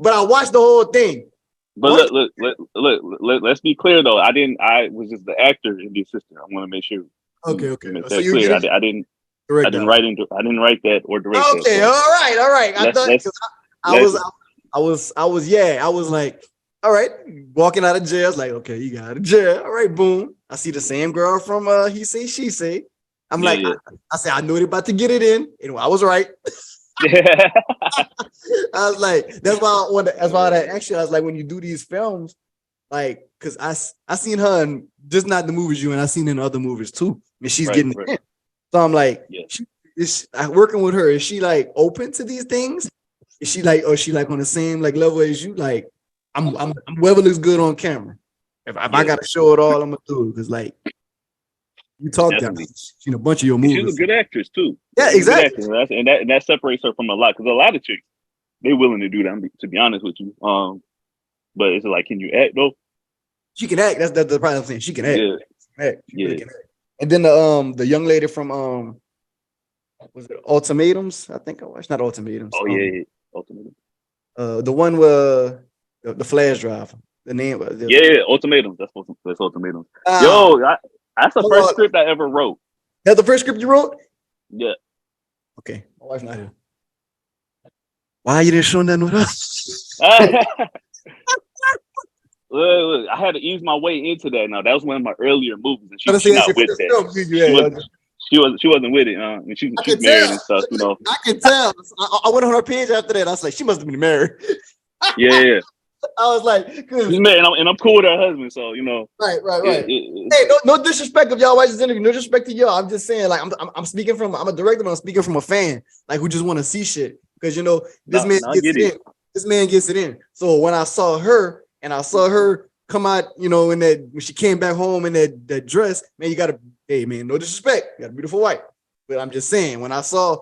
But I watched the whole thing. But let's be clear though. I was just the actor in the assistant. I want to make sure. Okay. Make So that you clear. get it? I didn't write that or direct that. Okay, So all right. I was like, all right, walking out of jail. I was like, okay, you got out of jail. All right, boom. I see the same girl from He Say, She Say. I'm like, yeah. I said, I know they're about to get it in. And I was right. Yeah. I was like, that's why I wanted. That's why I was like, when you do these films, like, cause I seen her in just not the movies you and I seen in other movies too, and she's getting it in. So I'm like, Yeah. Working with her, is she like open to these things? Is she like, or is she like on the same like level as you? Like, I'm whoever looks good on camera. If I gotta show it all, I'm gonna do it because like you talked about seen a bunch of your movies. She's a good actress too. Yeah, exactly. And that separates her from a lot because a lot of chicks they willing to do that. To be honest with you, but it's like, can you act though? She can act. That's the problem I'm saying. She can act. Yeah. She really can act. And then the young lady from was it Ultimatums? I think I watched not Ultimatums. Oh yeah, Ultimatums. The one where the flash drive. The name. Ultimatums. That's Ultimatums. Yo, that's the first script I ever wrote. That's the first script you wrote? Yeah. Okay, my wife's not here. Why you didn't show that with us? Look, I had to ease my way into that. Now that was one of my earlier movies, and she's not with that. She wasn't with it, and she's married and stuff. You know, I can tell. I went on her page after that. I was like, she must have been married. Yeah. I was like, she's married, and I'm cool with her husband, so you know. Right. Hey, no disrespect of y'all watch this interview. No disrespect to y'all. I'm just saying, like, I'm speaking from. I'm a director, but I'm speaking from a fan, like who just want to see shit because you know this man gets it in. This man gets it in. So when I saw her and I saw her come out, you know, in that when she came back home in that dress, man, you gotta, hey man, no disrespect, you got a beautiful wife. But I'm just saying, when I saw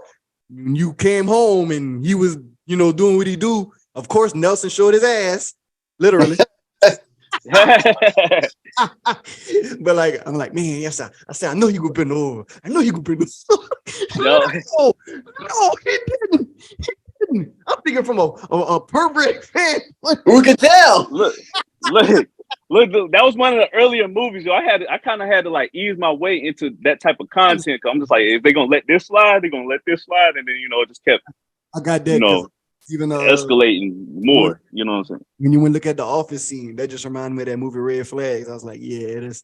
you came home and he was, you know, doing what he do. Of course, Nelson showed his ass, literally. But like, I'm like, man, yes, I said, I know you could bend over. I know you could bend over. No, he didn't. I'm thinking from a pervert fan. Who can tell? Look, that was one of the earlier movies. Yo, I kind of had to like ease my way into that type of content. Cause I'm just like, if they're gonna let this slide, they're gonna let this slide, and then you know, it just kept. I got that. You know, even escalating more. You know what I'm saying? When you went look at the office scene, that just reminded me of that movie Red Flags. I was like, yeah, it is.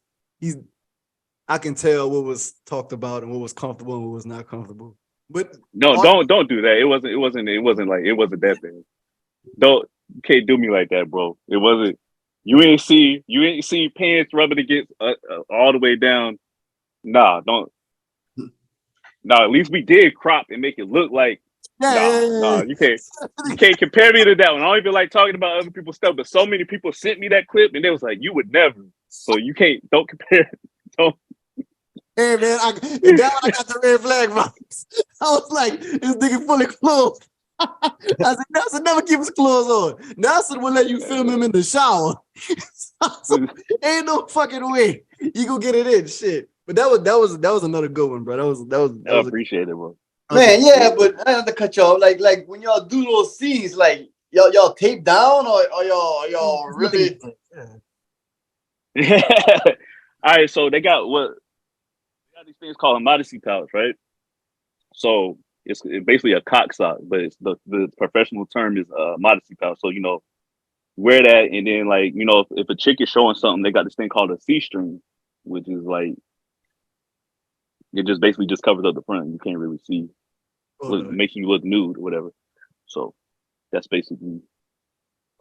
I can tell what was talked about and what was comfortable and what was not comfortable. But no, don't do that. It wasn't that bad. You can't do me like that, bro. It wasn't. You ain't see pants rubbing against all the way down. Nah, don't. Nah, at least we did crop and make it look like. Nah, you can't compare me to that one. I don't even like talking about other people's stuff, but so many people sent me that clip and they was like, you would never. So don't compare. Don't. Hey man, I got the red flag vibes. I was like, this nigga fully clothed. I said, Nelson never keep his clothes on. Nelson will let you film him in the shower. So, ain't no fucking way you gonna get it in, shit. But that was another good one, bro. That was I appreciate it, bro. Man, yeah, but I have to cut y'all. Like when y'all do those scenes, like y'all tape down or y'all really. All right, so they got these things called a modesty pouch, right? So it's basically a cock sock, but it's the professional term is modesty pouch. So you know, wear that, and then like you know, if a chick is showing something, they got this thing called a C-string, which is like it just basically just covers up the front. You can't really see, making you look nude or whatever. So that's basically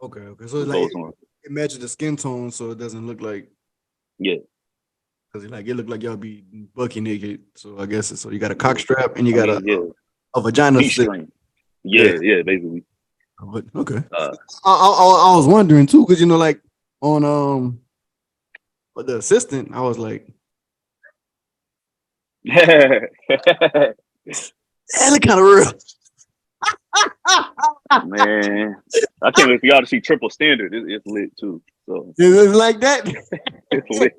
okay. So it's like it matches the skin tone, so it doesn't look like because like it looked like y'all be bucky naked. So I guess so. You got a cock strap and you got a vagina string. Yeah, basically. But okay. I was wondering too, because you know, like on but the assistant, I was like, that look kind of real. Man, I can't wait for y'all to see Triple Standard. It's lit too. So It's like that. it's lit.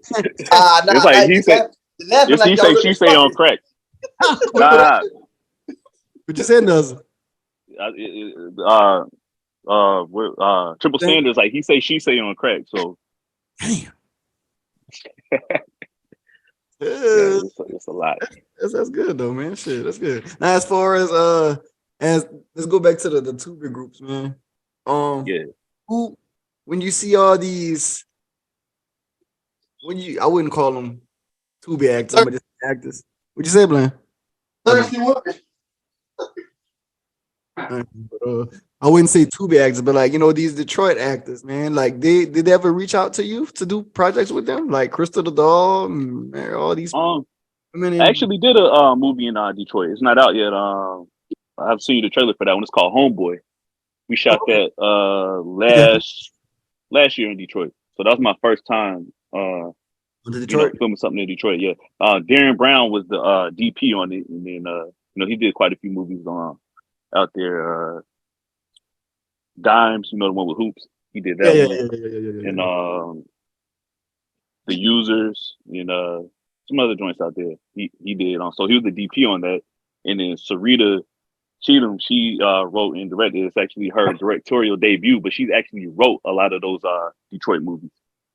Nah, It's like he said. the laughing It's like he y'all say really she say on fucking. crack. What Nah, you said, Nuz? Triple Standard is like he say she say on crack. So Damn. yeah, it's a lot. That's good though, man. Shit, that's good. Now, as far as let's go back to the Tubi groups, man. Yeah. Who when you see all these, I wouldn't call them Tubi actors, I'm just actors. What'd you say, Blaine? Thirsty women. I wouldn't say Tubi actors, but like these Detroit actors, man. Like did they ever reach out to you to do projects with them? Like Crystal the Doll, and all these women. I actually did a movie in Detroit. It's not out yet. I've seen the trailer for that one. It's called Homeboy. We shot that last year in Detroit. So that was my first time Detroit. filming something in Detroit. Yeah. Darren Brown was the DP on it, and then he did quite a few movies out there. Dimes, the one with hoops. He did that one. Yeah. And the users and some other joints out there. He did so he was the DP on that. And then Sarita Cheatham, she wrote and directed. It's actually her directorial debut, but she's actually wrote a lot of those Detroit movies.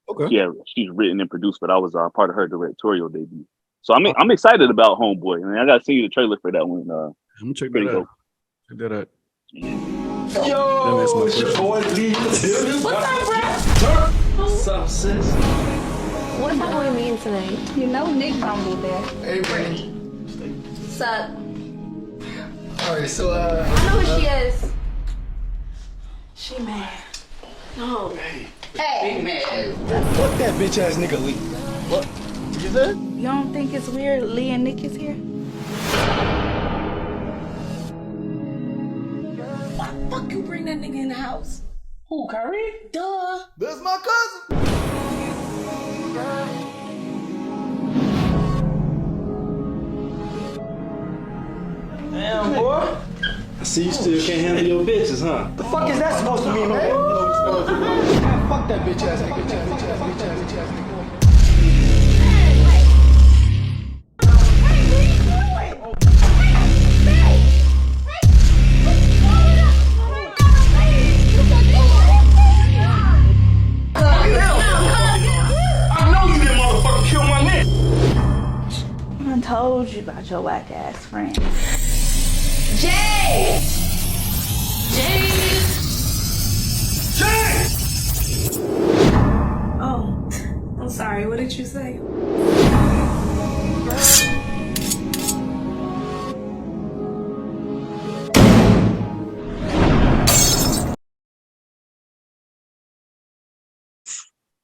Okay. Yeah, she's written and produced, but I was part of her directorial debut. So I'm excited about Homeboy. I mean, I got to see the trailer for that one. I'm gonna check pretty that dope. out. Check that out. Yo, it's your boy Lee. What's up, bro? What's up, sis? What is Halloween mean tonight? You know Nick gonna be there. Hey, Brittany. What's up? Alright, so I know who she is. She mad. No. Hey, man. fuck that bitch ass nigga Lee. What? You said? You don't think it's weird Lee and Nick is here? Why the fuck you bring that nigga in the house? Who, Kyrie? Duh. That's my cousin. Damn, boy. I see you still can't handle your bitches, huh? The fuck is that supposed to mean, man? Man, fuck that bitch ass nigga. I know you didn't motherfucker kill my nigga. I told you about your whack ass friend. Jay! Oh, I'm sorry. What did you say?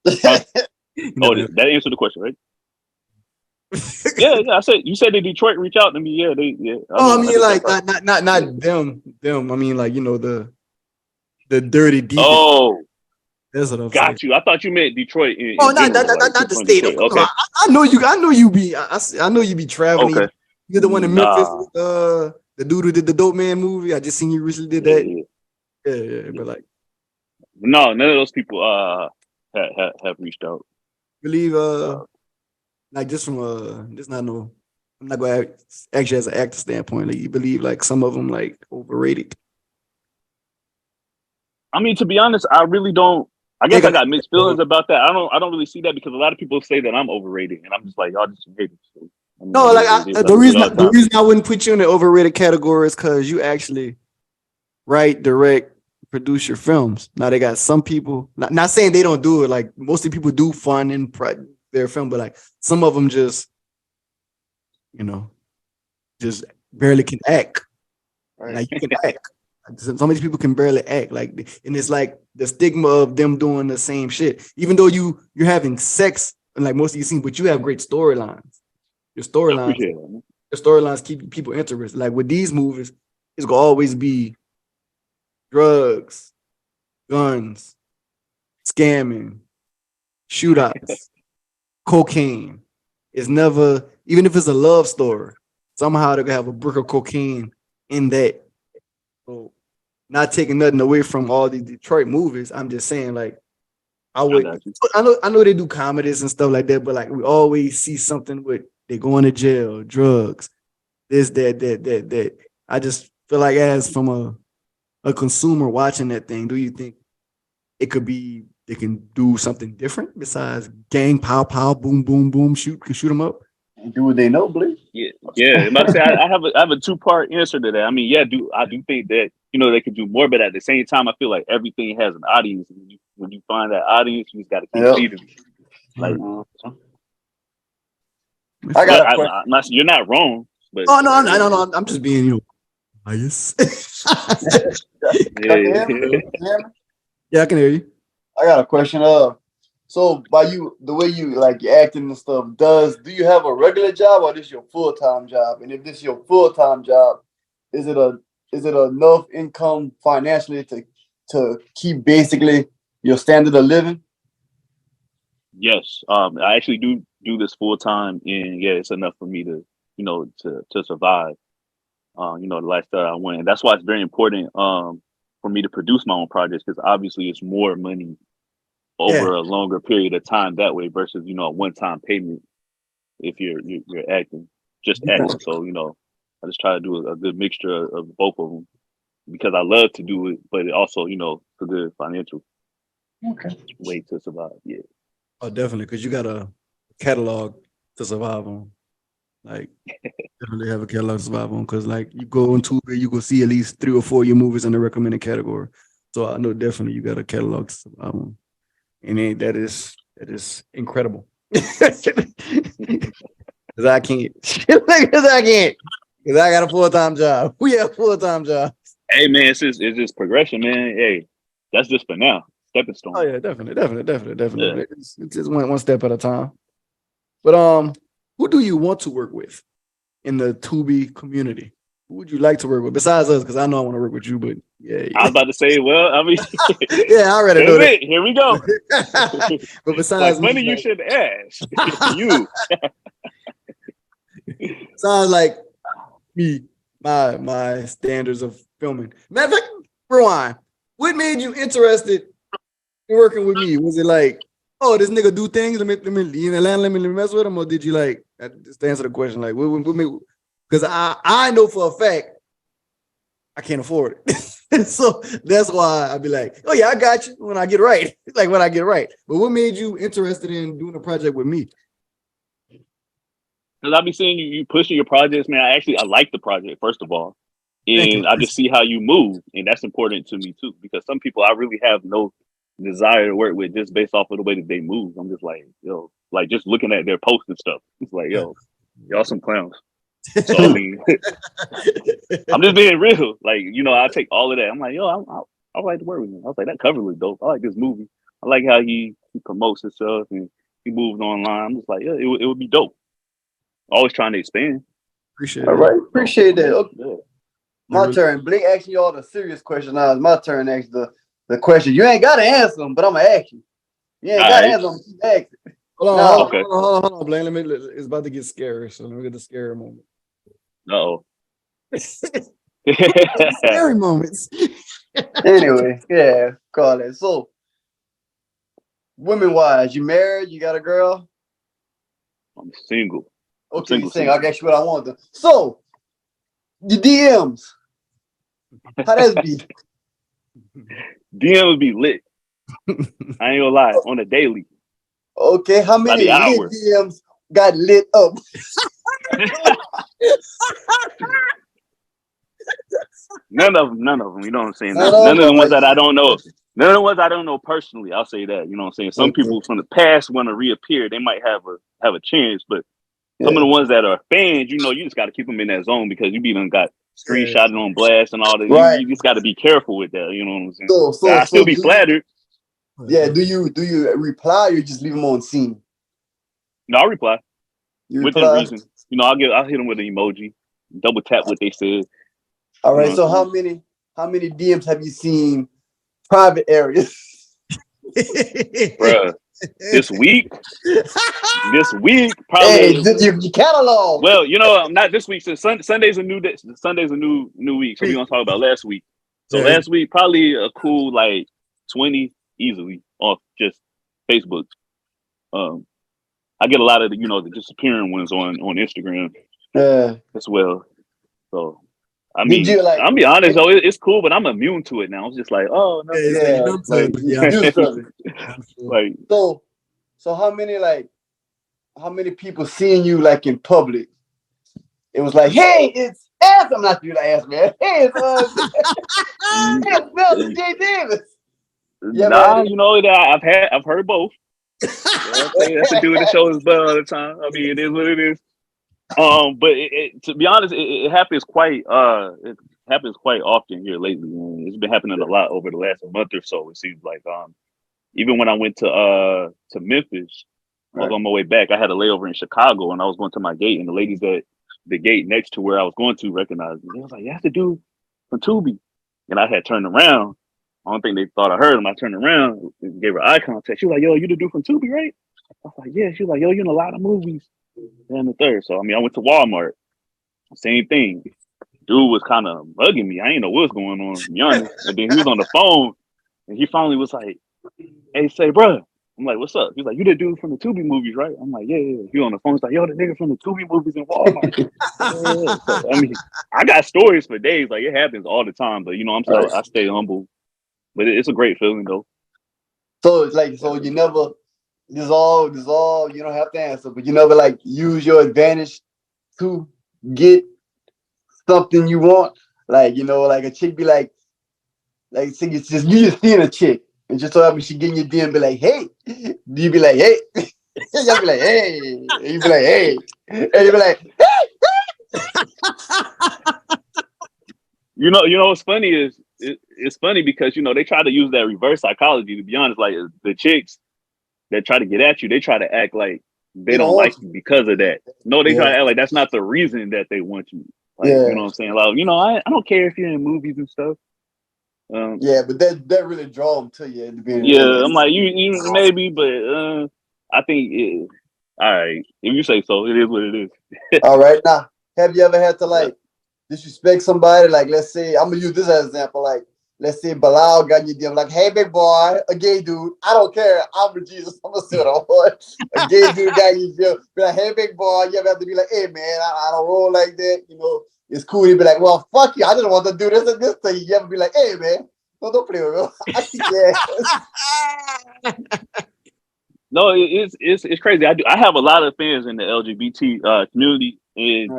That answered the question, right? yeah. I said you said that Detroit reach out to me. Yeah, yeah. I mean, like not them. I mean, like the dirty deep. Oh, that's what I'm got saying. you. I thought you meant Detroit. Not the state. Detroit. Okay. I know you. I know you be traveling. Okay. You're the one in Memphis with the dude who did the Dope Man movie. I just seen you recently did that. Yeah. But like, no, none of those people have reached out. Believe like just from just not know. I'm not gonna actually as an actor standpoint. Like you believe like some of them like overrated. I mean, to be honest, I really don't. I guess I got mixed feelings about that. I don't really see that because a lot of people say that I'm overrated, and I'm just like, y'all just haters. So, I mean, no, like the reason I wouldn't put you in the overrated category is because you actually write, direct, produce your films. Now they got some people. Not saying they don't do it. Like most of the people do fun in their film, but like some of them just, just barely can act. Right. Like you can act. Some of these people can barely act. Like, and it's like the stigma of them doing the same shit. Even though you're having sex, and like most of you scenes, but you have great storylines. Your storylines keep people interested. Like with these movies, it's gonna always be drugs, guns, scamming, shootouts, cocaine. It's never, even if it's a love story, somehow they're gonna have a brick of cocaine in that. So not taking nothing away from all the Detroit movies. I'm just saying, like, I know they do comedies and stuff like that, but like we always see something with they going to jail, drugs, this, that. I just feel like as from a consumer watching that thing, do you think it could be they can do something different besides gang, pow, pow, boom, boom, boom, shoot them up? And do what they know, Blake. Yeah. I'm about to say I have a 2-part answer to that. I mean, I do think that they could do more, but at the same time, I feel like everything has an audience. And when you find that audience, you just got to keep feeding it. Like, I got a question. you're not wrong. But no, I'm just being biased. Yeah, I can hear you. I got a question. So by the way you like your acting and stuff, do you have a regular job or this your full-time job? And if this is your full-time job, is it enough income financially to keep basically your standard of living? Yes. I actually do this full time, and it's enough for me to to survive. The lifestyle I want, and that's why it's very important for me to produce my own projects, because obviously it's more money over a longer period of time that way versus a one-time payment if you're acting. So I just try to do a good mixture of both of them because I love to do it, but it also for good financial way to survive. Yeah. Oh, definitely, because you got a catalog to survive on. Like, definitely have a catalog to survive on, because like you go on Tubi, you go see at least 3 or 4 of your movies in the recommended category. So I know definitely you got a catalog to survive on. And that is incredible. Because I can't. Because I got a full-time job. We have full-time jobs. Hey man, it's just progression, man. Hey, that's just for now. Stepping stone. Oh yeah, definitely. Yeah. It's just one step at a time. But who do you want to work with in the Tubi community? Who would you like to work with besides us? Because I know I want to work with you, but yeah. I was about to say, well, I mean, yeah, I already know that. Here we go. But besides funny you should ask. You. Sounds like me, my standards of filming. Matter of fact, rewind. What made you interested in working with me? Was it like, oh, this nigga do things? Let me in Atlanta, let me mess with him, or did you like just to answer the question? Like, what made? Because I know for a fact I can't afford it. So that's why I'd be like, oh yeah, I got you when I get right. Like when I get right. But what made you interested in doing a project with me? Because I be seeing you pushing your projects, man. I like the project, first of all. And I just see how you move. And that's important to me too. Because some people I really have no desire to work with just based off of the way that they move. I'm just like, like just looking at their posts and stuff. It's like, y'all some clowns. So I mean, I'm just being real. Like, I take all of that. I'm like, I like to work with him. I was like, that cover looks dope. I like this movie. I like how he promotes himself and he moves online. I'm just like, it would be dope. Always trying to expand. Appreciate it. All right, appreciate that. Okay. Yeah. My turn. Blake asked you all the serious questions. Now it's my turn to ask the question. You ain't got to answer them, but I'm going to ask you. You ain't got to answer them. Keep asking. Hold on, Blaine. It's about to get scary, so let me get the scary moment. Uh-oh. Scary moments. Anyway, yeah, call it. So, women-wise, you married? You got a girl? I'm single. Okay, you're single. I guess you what I want to. So, your DMs. How that be? DM would be lit. I ain't gonna lie, on a daily. Okay, how many lit DMs got lit up? None of them. You know what I'm saying? None of the ones that I don't know. None of the ones I don't know personally. I'll say that. You know what I'm saying? Some people from the past want to reappear. They might have a chance, but some of the ones that are fans, you just got to keep them in that zone because you done got screenshotted on blast and all that. Right. You just got to be careful with that. You know what I'm saying? So I still be flattered. Yeah. Do you reply or you just leave them on scene? No, I reply. With the reason. I'll hit them with an emoji, double tap what they said. All right. So how many DMs have you seen private areas? Bruh, this week, probably. Hey, your catalog. Well, not this week. So Sunday's a new day. Sunday's a new week. So we're gonna talk about last week. So last week, probably a cool like 20 easily off just Facebook. I get a lot of the, the disappearing ones on Instagram as well. So I mean, I'll be honest though, it's cool, but I'm immune to it now. I'm just like, oh no, like so how many people seeing you like in public? It was like, hey, it's ass. I'm not you like ass, man. Hey, it's Jay Davis. Yeah, nah, that I've heard both. That's a dude that shows his butt all the time. I mean, it is what it is. But to be honest, it happens quite often here lately. It's been happening a lot over the last month or so. It seems like even when I went to Memphis, I was on my way back. I had a layover in Chicago, and I was going to my gate, and the ladies at the gate next to where I was going to recognized me. They was like, "You have to do from Tubi," and I had turned around. I don't think they thought I heard them. I turned around and gave her eye contact. She was like, "Yo, you the dude from Tubi, right?" I was like, "Yeah." She was like, "Yo, you in a lot of movies." And the third. So I mean, I went to Walmart. Same thing. Dude was kind of bugging me. I didn't know what was going on, to be honest. And then he was on the phone, and he finally was like, "Hey, say, bro." I'm like, "What's up?" He's like, "You the dude from the Tubi movies, right?" I'm like, "Yeah, yeah." He on the phone. He's like, "Yo, the nigga from the Tubi movies in Walmart." Yeah. So, I mean, I got stories for days. Like it happens all the time. But I stay humble. But it's a great feeling though. So you never. This all you don't have to answer, but you never like use your advantage to get something you want. Like like a chick be like say you just seeing a chick and just so happens she getting your DM be like, hey, you be like, hey, y'all be like, hey, and you be like, hey, and you be like, what's funny is it's funny because they try to use that reverse psychology. To be honest, like the chicks that try to get at you, they try to act like they don't like you because of that. No, they try to act like that's not the reason that they want you. Like, you know what I'm saying? Like, I don't care if you're in movies and stuff. But that really draw them to you at the beginning. Yeah, I'm like, you maybe, but I think all right. If you say so, it is what it is. All right. Now, have you ever had to like disrespect somebody? Like, let's say, I'm gonna use this as an example. Like, let's say Bilal got you DM like, hey, big boy, a gay dude. I don't care. I'm with Jesus. I'm gonna say what I want. A gay dude got you DM. Be like, hey, big boy. You ever have to be like, hey, man, I don't roll like that. It's cool. You'd be like, well, fuck you. I just want to do this and this thing. You ever be like, hey, man, don't play with me. No, it's crazy. I have a lot of fans in the LGBT community, and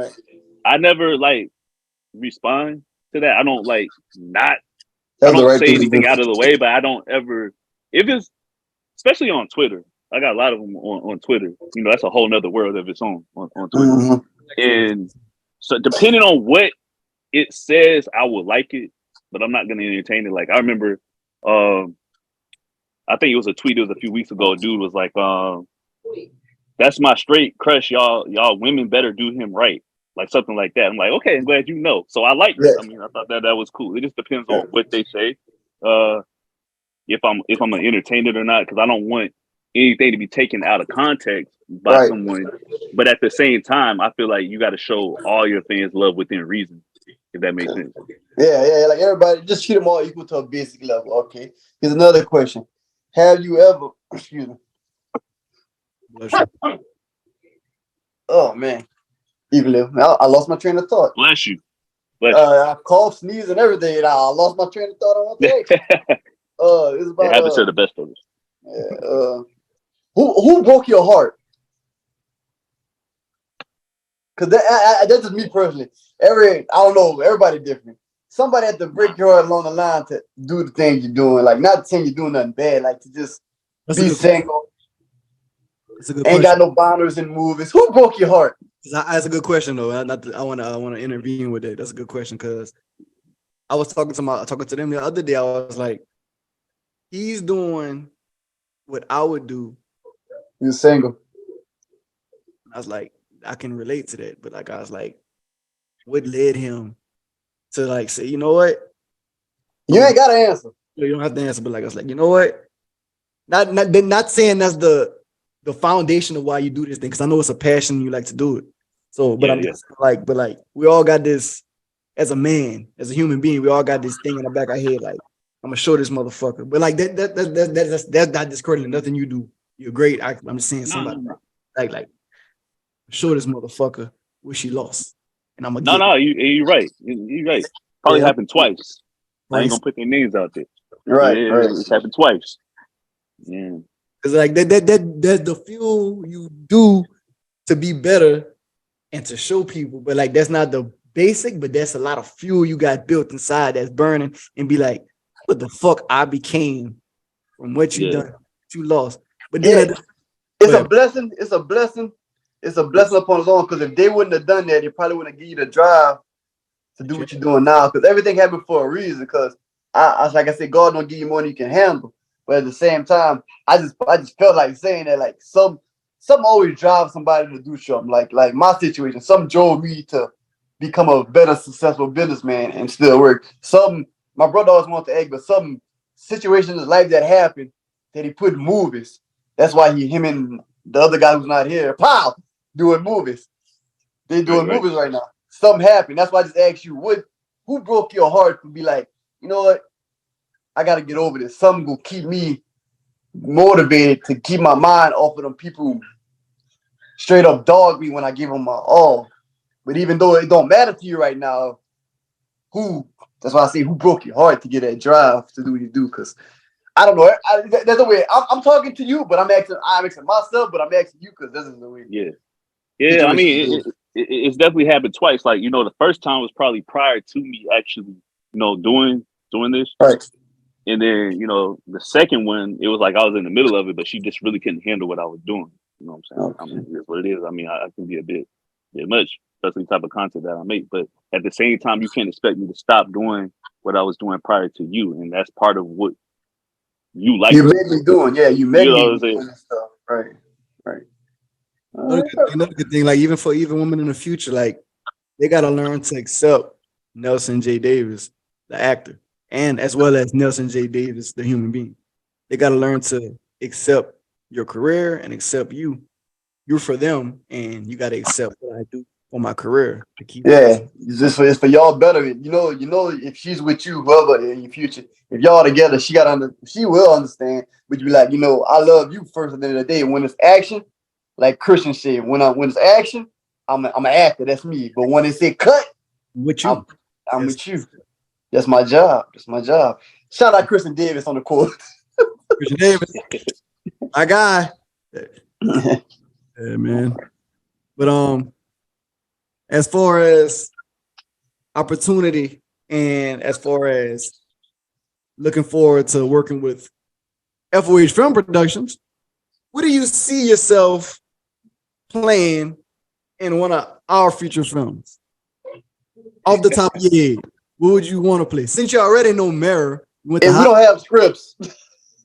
I never like respond to that. I don't like not. I don't say anything out of the way, but I don't ever. If it's especially on Twitter, I got a lot of them on Twitter. That's a whole nother world of its own on Twitter. And so, depending on what it says, I would like it, but I'm not going to entertain it. Like I remember, I think it was a tweet. It was a few weeks ago. A dude was like, "That's my straight crush. Y'all women better do him right." Like something like that. I'm like, okay, I'm glad you know. So I like that. I mean, I thought that was cool. It just depends on what they say. If I'm gonna entertain it or not, because I don't want anything to be taken out of context by someone. But at the same time, I feel like you got to show all your fans love within reason. If that makes sense. Yeah. Like everybody, just treat them all equal to a basic level. Okay. Here's another question. Have you ever? Excuse me. Oh man. I lost my train of thought. Bless you. I coughed, sneezed, and everything. And I lost my train of thought on one thing. It's about. It happens to the best of us. Yeah. Who broke your heart? Because that's just me personally. I don't know. Everybody different. Somebody had to break your heart along the line to do the things you're doing. Like not saying you're doing nothing bad. Like to just be single. Ain't got no boundaries in movies. Who broke your heart? That's a good question though. I want to intervene with it. That's a good question because I was talking to them the other day. I was like, he's doing what I would do. You're single. I was like, I can relate to that, but like I was like, what led him to like say, you know what? You ain't got to answer. You don't have to answer, but like I was like, you know what? Not saying that's the foundation of why you do this thing, because I know it's a passion you like to do it. So, but I'm just like, we all got this as a man, as a human being, we all got this thing in the back of our head, like, I'm gonna show this motherfucker. But like that's not discrediting nothing you do. You're great. I'm just saying somebody like show this motherfucker what she lost. And I'm gonna get you're right. You're right. Probably happened twice. I ain't gonna put their names out there. Right. It's happened twice. Yeah. Cause like that's the fuel you do to be better and to show people. But like that's not the basic, but that's a lot of fuel you got built inside that's burning and be like, what the fuck I became from what you done, what you lost. But then it's a blessing. It's a blessing. It's a blessing upon its own. Because if they wouldn't have done that, they probably wouldn't give you the drive to do what you're doing now. Because everything happened for a reason. Because I like I said, God don't give you more than you can handle. But at the same time, I just felt like saying that like some always drive somebody to do something. Like my situation, some drove me to become a better successful businessman and still work. My brother always wanted to act, but some situation in his life that happened that he put in movies. That's why him and the other guy who's not here, doing movies. They're doing movies right now. Something happened. That's why I just asked you, who broke your heart to be like, you know what? I got to get over this. Something will keep me motivated to keep my mind off of them people who straight up dog me when I give them my all. But even though it don't matter to you right now, that's why I say who broke your heart to get that drive to do what you do? Because I don't know. There's a way. I'm talking to you, but I'm asking myself, but I'm asking you because this is the way. Yeah. I mean, it's definitely happened twice. Like, the first time was probably prior to me actually, doing this. Right. And then, the second one, it was like I was in the middle of it, but she just really couldn't handle what I was doing. You know what I'm saying? Okay. I mean, it's what it is. I mean, I can be a bit much, especially the type of content that I make. But at the same time, you can't expect me to stop doing what I was doing prior to you. And that's part of what you like. You made me doing, you made me doing this stuff. Right. Another good thing, like even women in the future, like they gotta learn to accept Nelson J. Davis, the actor, and as well as Nelson J. Davis, the human being. They gotta learn to accept your career and accept you. You're for them, and you gotta accept what I do for my career to keep. It's for y'all better. If she's with you, whoever in your future, if y'all together, she will understand. But you be like, I love you first at the end of the day. When it's action, like Christian said, when it's action, I'm an actor. That's me. But when they say cut, with you, I'm with you. That's my job. Shout out Christian Davis on the court. Christian Davis, my guy. Yeah, man. But as far as opportunity and as far as looking forward to working with FOH Film Productions, what do you see yourself playing in one of our future films? Off the top of your head, what would you want to play? Since you already know Mirror, we don't have scripts.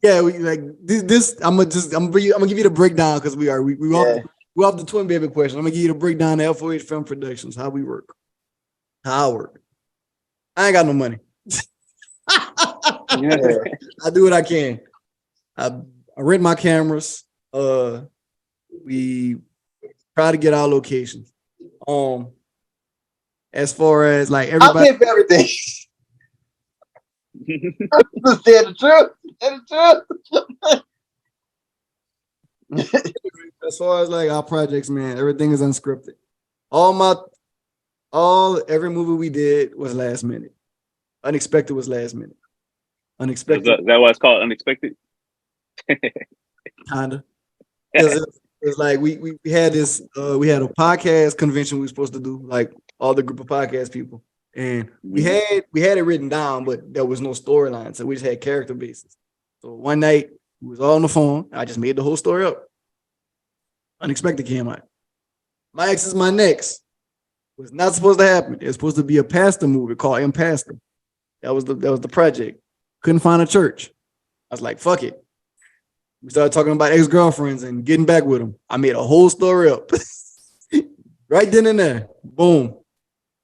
Yeah, we like this. I'm gonna give you the breakdown because we off the twin baby question. I'm gonna give you the breakdown of FOH Film Productions, how we work, how I work. I ain't got no money. I do what I can. I rent my cameras. We try to get our locations. As far as like everybody, I pay for everything. Just tell the truth. As far as like our projects, man, everything is unscripted. Every movie we did was last minute. Unexpected was last minute. Unexpected. Is that why it's called Unexpected? Kinda. It's like we had this. We had a podcast convention we were supposed to do, like all the group of podcast people, and we had it written down, but there was no storyline, so we just had character bases. So one night we was all on the phone. I just made the whole story up. Unexpected came out. My Ex Is My Next was not supposed to happen. It was supposed to be a pastor movie called M Pastor. That was the project. Couldn't find a church. I was like, fuck it. We started talking about ex-girlfriends and getting back with them. I made a whole story up. Right then and there. Boom.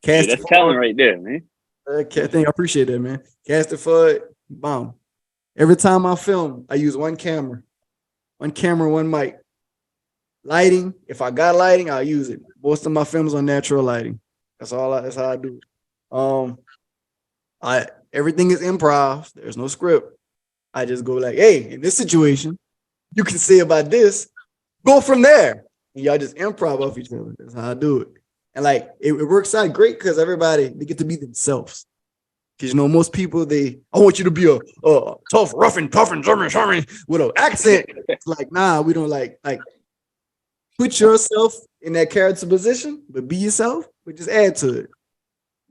Cast that's talent right there, man. I appreciate that, man. Cast it for it. Boom. Every time I film, I use one camera, one mic. Lighting, if I got lighting, I'll use it. Most of my films are natural lighting. That's how I do it. I everything is improv. There's no script. I just go like, hey, in this situation, you can say about this. Go from there. And y'all just improv off each other. That's how I do it. And like it works out great because everybody they get to be themselves. Because you know, most people I want you to be a tough, rough and tough and German with an accent. It's like, nah, we don't like put yourself in that character position, but be yourself, but just add to it.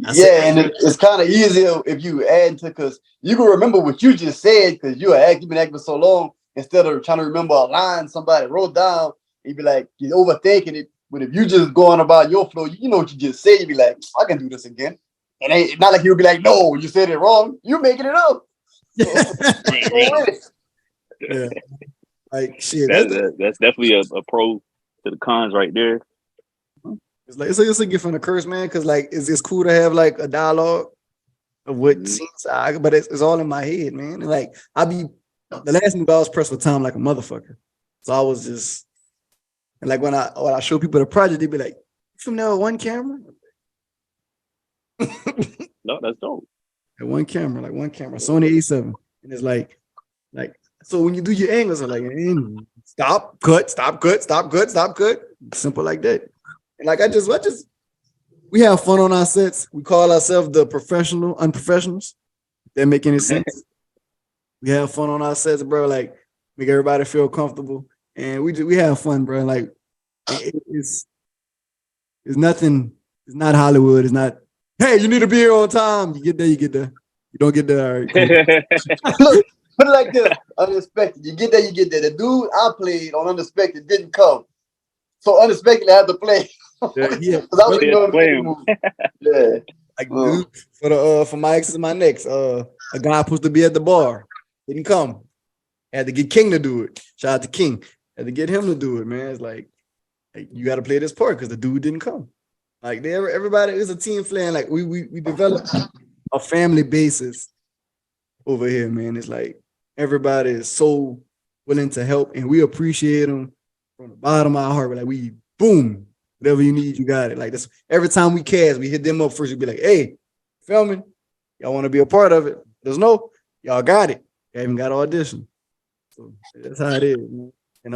And it's kind of easier if you add to because you can remember what you just said because you've been acting for so long instead of trying to remember a line somebody wrote down. You'd be like, you're overthinking it. But if you just going about your flow, you know what you just said. You'd be like, I can do this again. And it's not like you'll be like, no, you said it wrong. You're making it up. Yeah. Like shit. That's definitely a pro to the cons right there. It's like it's a gift from the curse, man. Because like it's cool to have like a dialogue of what scenes, but it's all in my head, man. And like the last movie I was pressed for time like a motherfucker, so I was just and like when I show people the project, they be like, "You from there with one camera?" No, that's dope. Like one camera, Sony A7, and it's like so when you do your angles, I'm like stop, cut, simple like that. And like I just we have fun on our sets. We call ourselves the professional unprofessionals. That make any sense? We have fun on our sets, bro. Like make everybody feel comfortable, and we have fun, bro. Like it's nothing. It's not Hollywood. It's not. Hey, you need to be here on time. You get there. You don't get there. All right, cool. Look, put it like this: unexpected. You get there. The dude I played on unexpected didn't come, so unexpectedly I had to play. Yeah. Yeah. Like for my exes and my necks, a guy supposed to be at the bar, didn't come. Had to get King to do it. Shout out to King. Had to get him to do it, man. It's like you got to play this part because the dude didn't come. Like everybody is a team playing. Like we developed a family basis over here, man. It's like everybody is so willing to help, and we appreciate them from the bottom of our heart. We're like we boom. Whatever you need, you got it. Like this, every time we cast, we hit them up first. We be like, "Hey, filming, y'all want to be a part of it? There's no, y'all got it. Y'all even got an audition." So that's how it is, man. And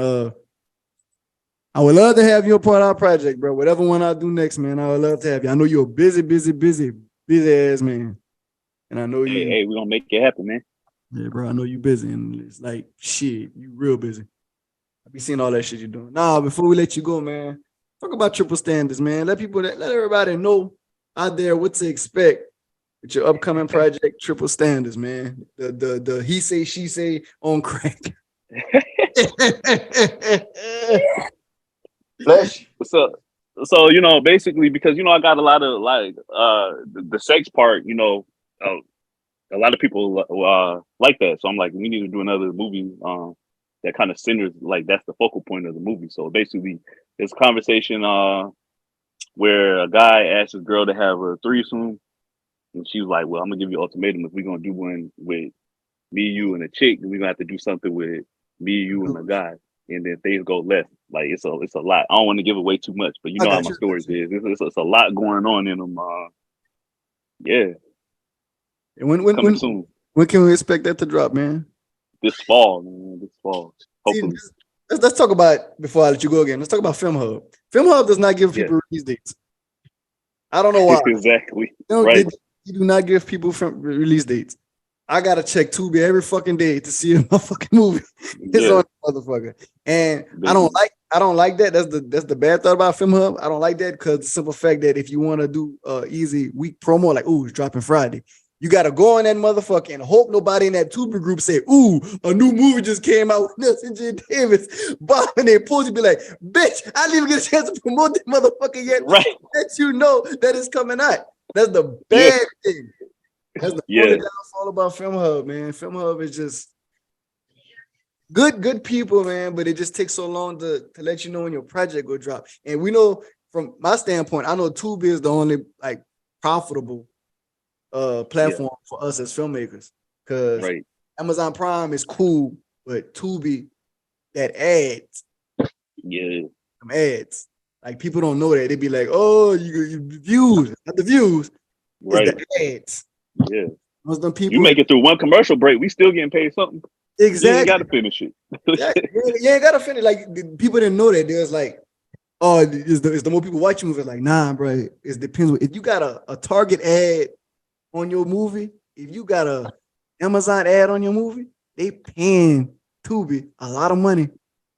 I would love to have you a part of our project, bro. Whatever one I do next, man, I would love to have you. I know you're a busy ass man, and I know you. Hey, we're gonna make it happen, man. Yeah, bro. I know you busy, and it's like shit, you real busy. I be seeing all that shit you're doing. Nah, before we let you go, man. Talk about triple standards, man. Let everybody know out there what to expect with your upcoming project, Triple Standards, man. The he say, she say on crack. Flesh. So you know, basically, because you know, I got a lot of like the sex part. You know, a lot of people like that. So I'm like, we need to do another movie that kind of centers like that's the focal point of the movie. So basically. It's a conversation where a guy asked his girl to have a threesome, and she was like, "Well, I'm gonna give you an ultimatum. If we're gonna do one with me, you, and a chick, then we're gonna have to do something with me, you, and a guy, and then things go left. Like it's a lot. I don't want to give away too much, but you know how my stories is. It's a lot going on in them. Yeah. And when can we expect that to drop, man? This fall, man. This fall. Hopefully. See, let's talk about, before I let you go again, let's talk about Film Hub. Film Hub does not give people release dates. I don't know why. Exactly. You do not give people release dates. I gotta check Tubi every fucking day to see if my fucking movie is on the motherfucker. And I don't like that. That's the bad thought about Film Hub. I don't like that because the simple fact that if you want to do easy week promo, like it's dropping Friday. You gotta go on that motherfucker and hope nobody in that Tubi group say, a new movie just came out with Nelson J. Davis. Bob and they pulls you be like, bitch, I didn't even get a chance to promote that motherfucker yet. Right. Let you know that it's coming out. That's the bad thing. That's the downfall about Film Hub, man. Film Hub is just good people, man, but it just takes so long to let you know when your project will drop. And we know from my standpoint, I know Tubi is the only like profitable platform for us as filmmakers, because Amazon Prime is cool, but Tubi, that ads, some ads, like people don't know that. They be like, oh, you views, not the views, Right. It's the ads. Yeah. Most of them You people make it through one commercial break, we still getting paid something. You ain't exactly. got to finish it. Exactly. You ain't gotta finish. Like people didn't know that. There's like, oh, is the more people watch movies? Like, nah, bro. It depends. If you got a Target ad on your movie, if you got a Amazon ad on your movie, they paying Tubi a lot of money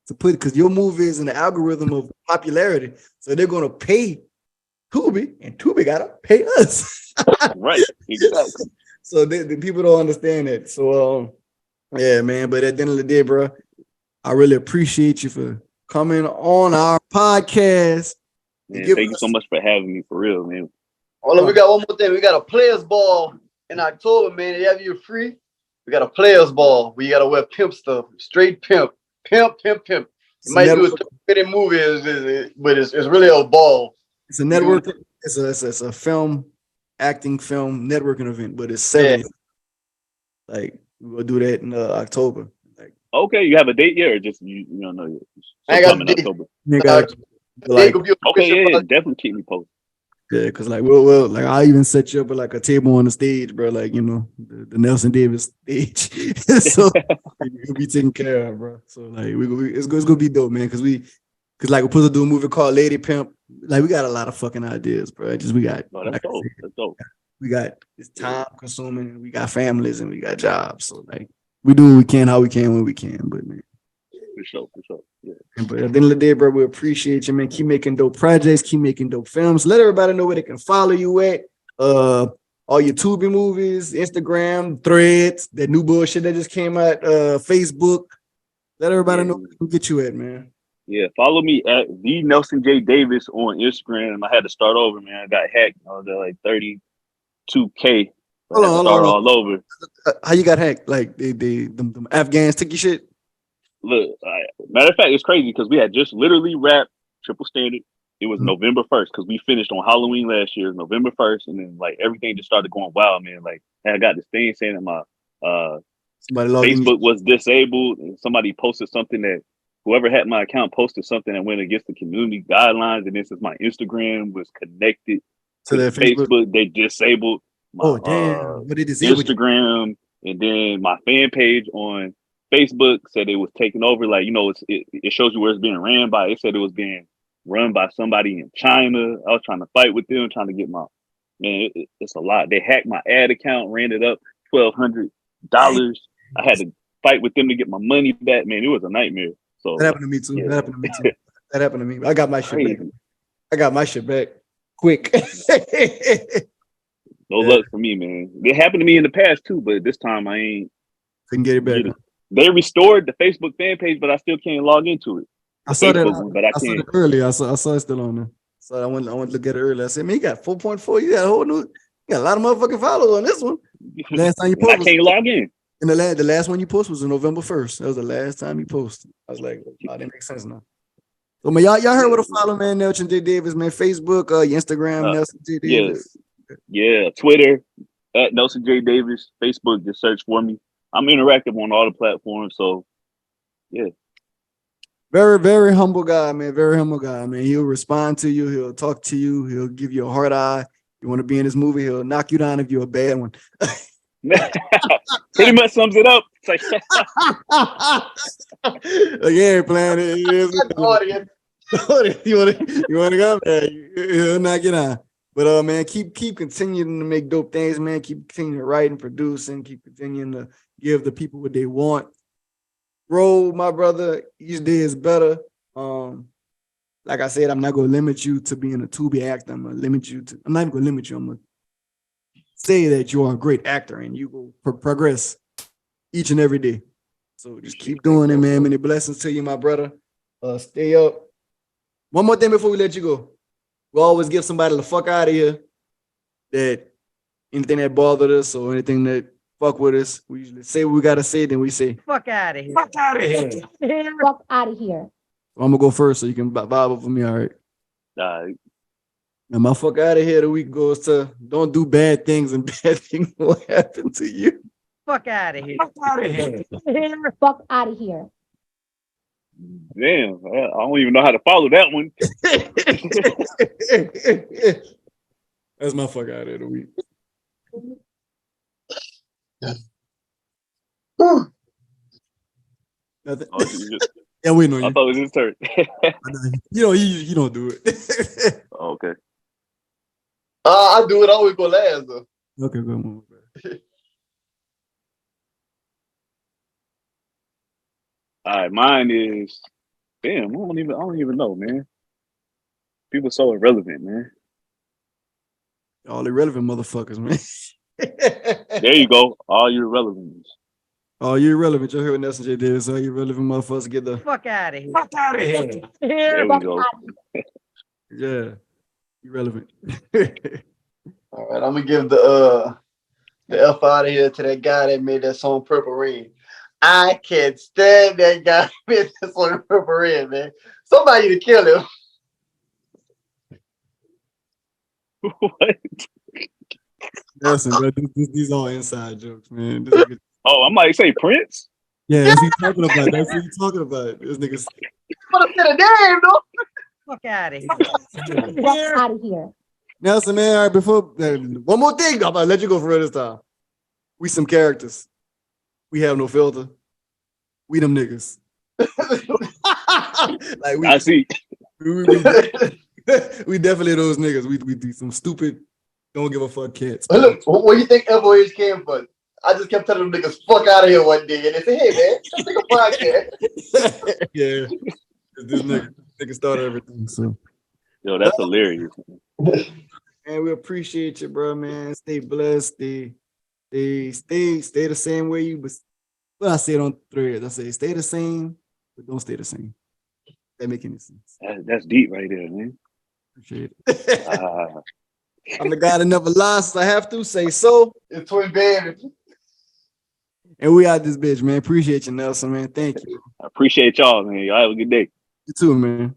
to put because your movie is in the algorithm of popularity. So they're gonna pay Tubi, and Tubi gotta pay us. Right. Exactly. So the people don't understand that. So yeah, man. But at the end of the day, bro, I really appreciate you for coming on our podcast. Man, thank you so much for having me, for real, man. Hold on, we got one more thing. We got a players ball in October, man. They have you free. We got a players ball where you gotta wear pimp stuff, straight pimp. It might do a 30-minute movie, but it's really a ball. It's a network. It's a film, acting film networking event, but it's 7. Yeah. Like we'll do that in October. Like Okay, you have a date yet, or just you don't know yet? I ain't got a date. Like, Okay, yeah, definitely keep me posted. yeah, because like we'll like I'll even set you up with like a table on the stage, bro. Like the Nelson Davis stage, so you'll be taken care of, bro. So like it's gonna be dope, man. Because we're supposed to do a movie called Lady Pimp. Like we got a lot of fucking ideas, bro. That's dope. That's dope. We got it's time consuming. We got families and we got jobs. So like we do what we can, how we can, when we can. But man, for sure. Yeah. But at the end of the day, bro, we appreciate you, man. Keep making dope projects, keep making dope films. Let everybody know where they can follow you at. All your Tubi movies, Instagram, Threads, that new bullshit that just came out, Facebook. Let everybody know where they can get you at, man. Yeah, follow me at the Nelson J Davis on Instagram. I had to start over, man. I got hacked. I was at like 32K. Hold on. All over. How you got hacked? Like them Afghans took your shit? Look, matter of fact, it's crazy because we had just literally wrapped Triple Standard. It was November 1st because we finished on Halloween last year, November 1st, and then like everything just started going wild, man. Like I got this thing saying that my Facebook was disabled, and somebody posted something that whoever had my account posted something that went against the community guidelines, and this is my Instagram was connected to their Facebook. They disabled my But it disabled Instagram, and then my fan page on Facebook said it was taken over. Like, it shows you where it's being ran by. It said it was being run by somebody in China. I was trying to fight with them, trying to get my it's a lot. They hacked my ad account, ran it up $1,200. I had to fight with them to get my money back. Man, it was a nightmare. So that happened to me too. Yeah. That happened to me. I got my shit back. I got my shit back quick. No luck for me, man. It happened to me in the past too, but this time I couldn't get it back. They restored the Facebook fan page, but I still can't log into it. I saw that. I saw it earlier. I saw it still on there. So I went to look at it earlier. I said, man, you got 4.4. You got a whole new. You got a lot of motherfucking followers on this one. Last time you posted, I can't log in. And the last one you posted was on November 1st. That was the last time you posted. I was like, oh, that makes sense now. So man, y'all heard what to follow, man. Nelson J Davis, man. Facebook, your Instagram, Nelson J Davis. Yeah, Twitter at Nelson J Davis. Facebook, just search for me. I'm interactive on all the platforms, so yeah. Very, very humble guy, man. Very humble guy, man. He'll respond to you. He'll talk to you. He'll give you a hard eye. You want to be in his movie, he'll knock you down if you're a bad one. Pretty much sums it up. It's like, yeah, plan it. You want to go? He'll knock you down. But man, keep continuing to make dope things, man. Keep continuing to write and produce, and keep continuing to give the people what they want. Bro, my brother, each day is better. Like I said, I'm not gonna limit you to being a Tubi actor. I'm not even gonna limit you. I'm gonna say that you are a great actor and you will progress each and every day. So just keep doing it, man. Many blessings to you, my brother. Stay up. One more thing before we let you go. We always give somebody the fuck out of here. That anything that bothered us or anything that fuck with us, we usually say what we gotta say, then we say fuck out of here. Fuck out of here. Fuck out of here. So I'm gonna go first so you can vibe over me, all right? And my fuck out of here the week goes to don't do bad things and bad things will happen to you. Fuck out of here. Fuck out of here. Fuck out of here. Damn, I don't even know how to follow that one. That's my fuck out of the week. Nothing. Oh, Yeah, we know I you. thought it was his turn. You know, you don't do it. Okay. I do it. I always go last though. Okay, good move, bro. All right, mine is damn. I don't even know, man. People so irrelevant, man. All irrelevant motherfuckers, man. There you go. All your irrelevant. Oh, you're irrelevant. You heard what Nelson J did. So you irrelevant motherfuckers get the Fuck out of here. fuck out of here. There we go. Yeah, irrelevant. All right, I'm gonna give the F out of here to that guy that made that song Purple Rain. I can't stand that guy that made that song Purple Rain, man. Somebody to kill him. What? Nelson, bro, these all inside jokes, man. Oh, I might say Prince. Yeah, that's what you talking about. That's what you talking about. This niggas. What a name, though. Fuck out of here. Fuck out of here. Nelson, man, all right, before one more thing, I'm about to let you go for real this time. We some characters. We have no filter. We them niggas. Like I see. We definitely those niggas. We do some stupid, don't give a fuck kids. Look, what do you think FOH came for? I just kept telling them niggas fuck out of here one day, and they said, "Hey man, let's take a podcast." Yeah, this nigga started everything. So, Yo, that's hilarious. and we appreciate you, bro, man. Stay blessed. Stay the same way you was. Well, I say it on threads. I say stay the same, but don't stay the same. That make any sense? That's deep right there, man. Appreciate it. I'm the guy that never lies. I have to say so. It's twin baby. And we out this bitch, man. Appreciate you, Nelson, man. Thank you. I appreciate y'all, man. Y'all have a good day. You too, man.